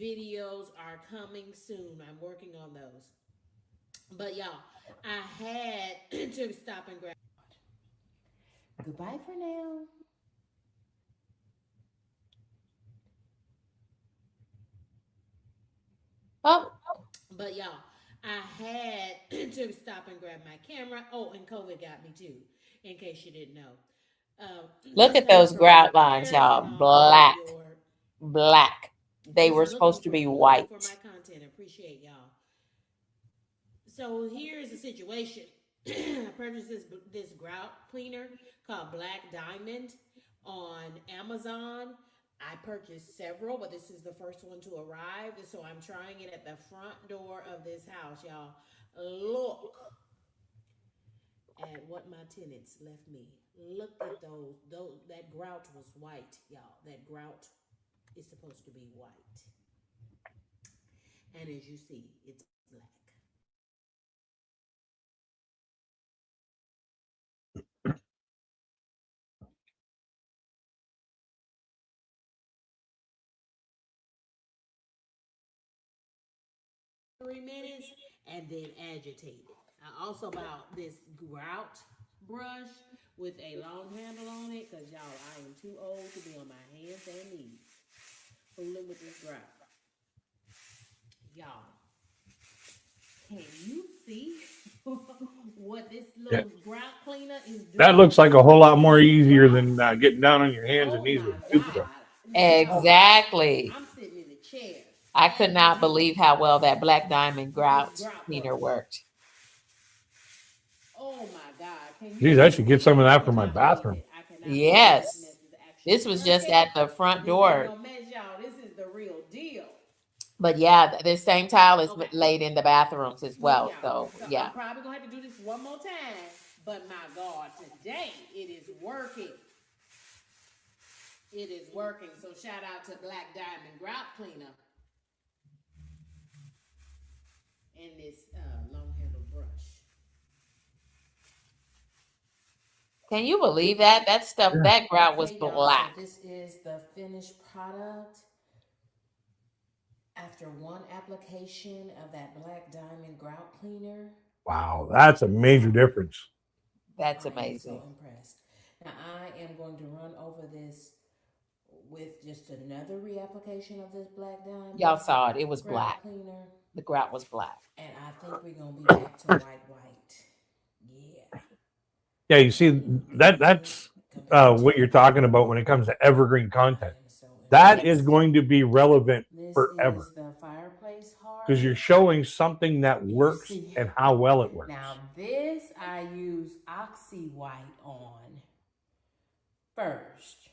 videos are coming soon. I'm working on those. But y'all, I had to stop and grab. Goodbye for now. Oh, But y'all, I had to stop and grab my camera. Oh, and COVID got me too, in case you didn't know. look Just at thank you those for all your grout lines, prayers y'all. and all of Black, your black. They just were supposed to be looking for my white. content. I appreciate y'all. So here's the situation. I purchased this grout cleaner called Black Diamond on Amazon. I purchased several, but this is the first one to arrive. So I'm trying it at the front door of this house, y'all. Look at what my tenants left me. Look at those. That grout was white, y'all. That grout is supposed to be white. And as you see, it's black. 3 minutes and then agitate it. I also bought this grout brush with a long handle on it because y'all, I am too old to be on my hands and knees fooling with this grout. Y'all, can you see what this Yeah, little grout cleaner is that doing looks like a whole lot more to these easier rocks? than getting down on your hands and Oh knees my with a toothbrush. God. Y'all, Exactly. I'm sitting in the chair I could not agitating believe how well that black diamond with this grout grout cleaner brush. worked. Oh my God. Can you Geez, I even should get see? some of I that for my cannot believe bathroom. it. I cannot believe this Yes. mess is This actually was just working. at the front This ain't door. no mess, y'all. This is the real deal. But yeah, the same tile is Okay. laid in the bathrooms as Look, well. y'all. So So I'm yeah. probably going to have to do this one more time. But my God, today it is working. It is working. So shout out to Black Diamond Grout Cleaner and this long handled brush. Can you believe that? That stuff, Yeah. that grout was Okay, y'all. So black. this is the finished product after one application of that Black Diamond Grout Cleaner. Wow, that's a major Wow, difference. That's I am so amazing. impressed. Now I am going to run over this with just another reapplication of this Black Y'all Diamond saw it. It was Grout black. Cleaner, The grout was black. and I think we're gonna be back to white, white. Yeah, Yeah, you see everything that's compared to what you're talking about when it comes to evergreen I content. am so That is impressed. going to be relevant This forever is the fireplace because you're heart. showing something that You works see, and how well it works. now this I use Oxy White on first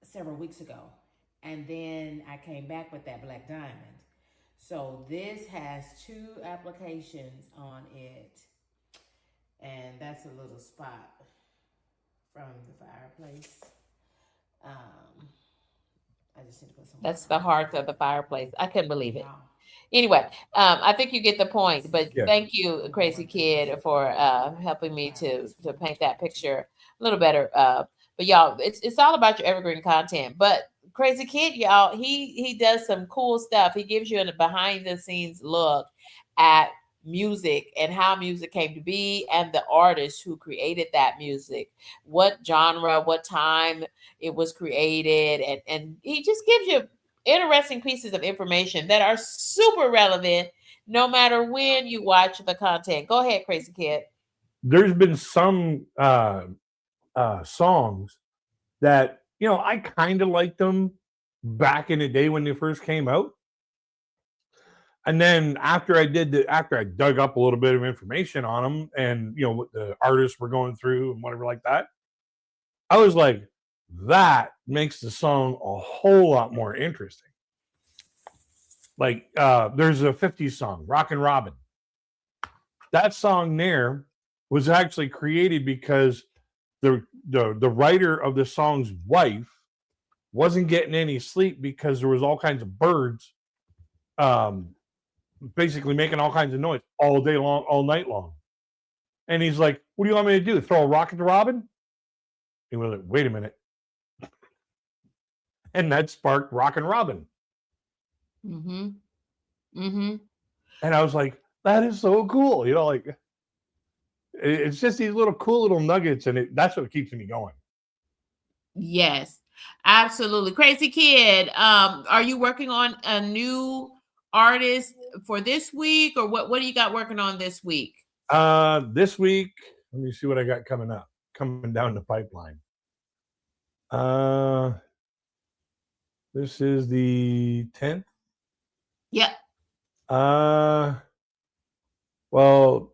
several weeks ago. and then I came back with that black diamond. So this has two applications on it, and that's a little spot from the fireplace. Um, I just need to put some. That's the hearth of the fireplace. I couldn't believe it. Anyway, I think you get the point. But Yeah. thank you, Crazy Kid, for helping me to paint that picture a little better. But y'all, it's all about your evergreen content. But Crazy Kid, y'all, he does some cool stuff. He gives you a behind the scenes look at music and how music came to be and the artists who created that music, what genre, what time it was created, and he just gives you interesting pieces of information that are super relevant no matter when you watch the content. Go ahead, Crazy Kid. There's been some songs that, I kind of liked them back in the day when they first came out. And then after I dug up a little bit of information on them and, what the artists were going through and whatever like that, I was like, that makes the song a whole lot more interesting. Like, there's a 50s song, Rockin' Robin. That song there was actually created because the writer of the song's wife wasn't getting any sleep because there was all kinds of birds basically making all kinds of noise all day long, all night long. And he's like, what do you want me to do? Throw a rock at the Robin? And we're like, wait a minute. And that sparked Rockin' Robin. Mm-hmm. Mm-hmm. And I was like, that is so cool. Like, it's just these little cool little nuggets, and that's what keeps me going. Yes, absolutely. Crazy Kid, are you working on a new artist for this week, or what do you got working on this week? This week, let me see what I got coming down the pipeline. This is the 10th. Yep. Well,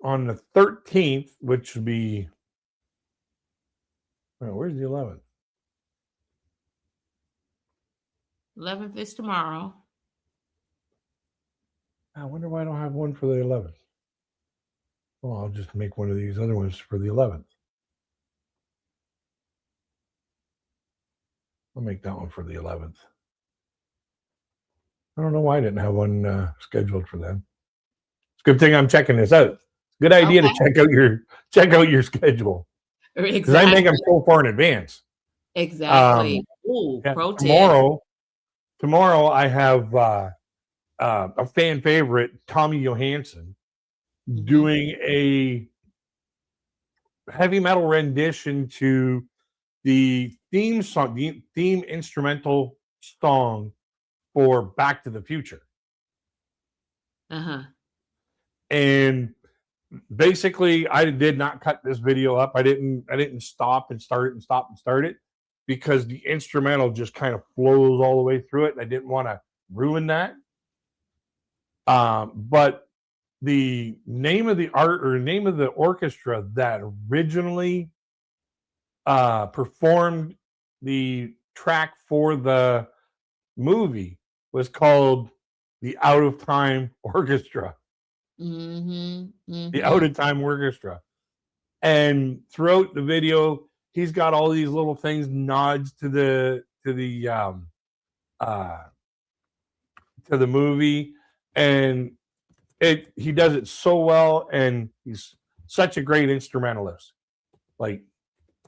on the 13th, which would be, where's the 11th? 11th is tomorrow. I wonder why I don't have one for the 11th. Well, I'll just make one of these other ones for the 11th. I'll make that one for the 11th. I don't know why I didn't have one scheduled for them. It's a good thing I'm checking this out. Good idea to check out your schedule. Exactly. Because I make them so far in advance. Exactly. Ooh, yeah, pro tip. Tomorrow I have a fan favorite, Tommy Johansson, doing a heavy metal rendition to the theme song, the theme instrumental song for Back to the Future. And basically, I did not cut this video up. I didn't stop and start it and stop and start it because the instrumental just kind of flows all the way through it. And I didn't want to ruin that. But the name of the name of the orchestra that originally performed the track for the movie was called the Out of Time Orchestra. The Out of Time Orchestra. And throughout the video, he's got all these little things, nods to the movie, and he does it so well, and he's such a great instrumentalist. Like,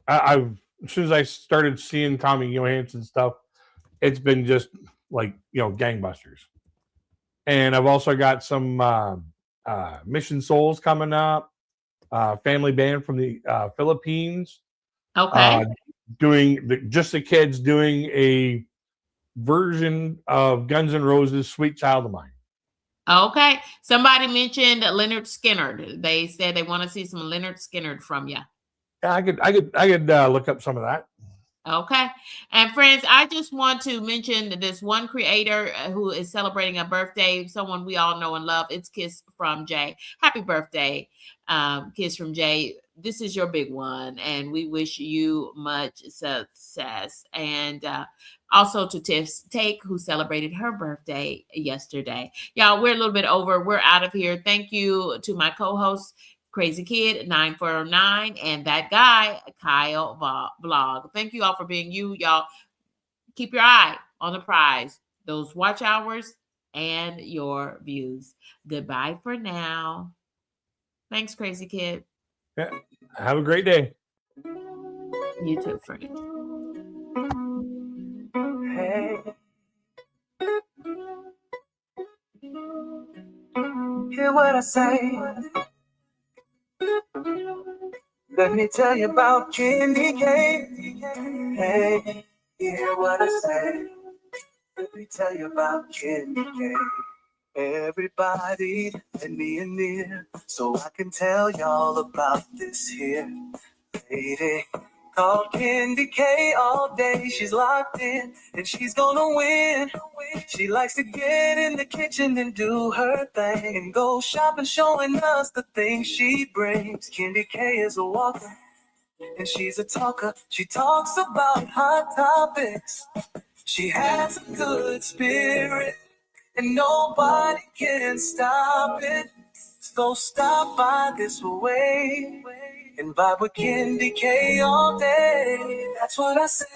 I've as soon as I started seeing Tommy Johansson stuff, it's been just like, gangbusters. And I've also got some Mission Souls coming up, family band from the Philippines. Okay. Doing the kids doing a version of Guns N' Roses' "Sweet Child of Mine." Okay. Somebody mentioned Leonard Skinner. They said they want to see some Leonard Skinner from you. Yeah, I could look up some of that. Okay. And friends, I just want to mention this one creator who is celebrating a birthday, someone we all know and love. It's Kiss from Jay. Happy birthday, Kiss from Jay. This is your big one, and we wish you much success. And Also to Tiff's Take, who celebrated her birthday yesterday. Y'all, we're a little bit over. We're out of here. Thank you to my co-host, Crazy Kid 949, and that guy, Kyle Vlog. Thank you all for being you. Y'all, keep your eye on the prize, those watch hours and your views. Goodbye for now. Thanks, Crazy Kid. Yeah. Have a great day. You too, friend. Hey, hear what I say. Let me tell you about Candy Cane. Hey, hear what I say. Let me tell you about Candy Cane. Everybody, lend me an ear so I can tell y'all about this here lady called Candy K. All day she's locked in and she's gonna win. She likes to get in the kitchen and do her thing and go shopping, showing us the things she brings. Candy K is a walker and she's a talker. She talks about hot topics. She has a good spirit and nobody can stop it. So stop by this way and vibe with Candy K all day. That's what I said.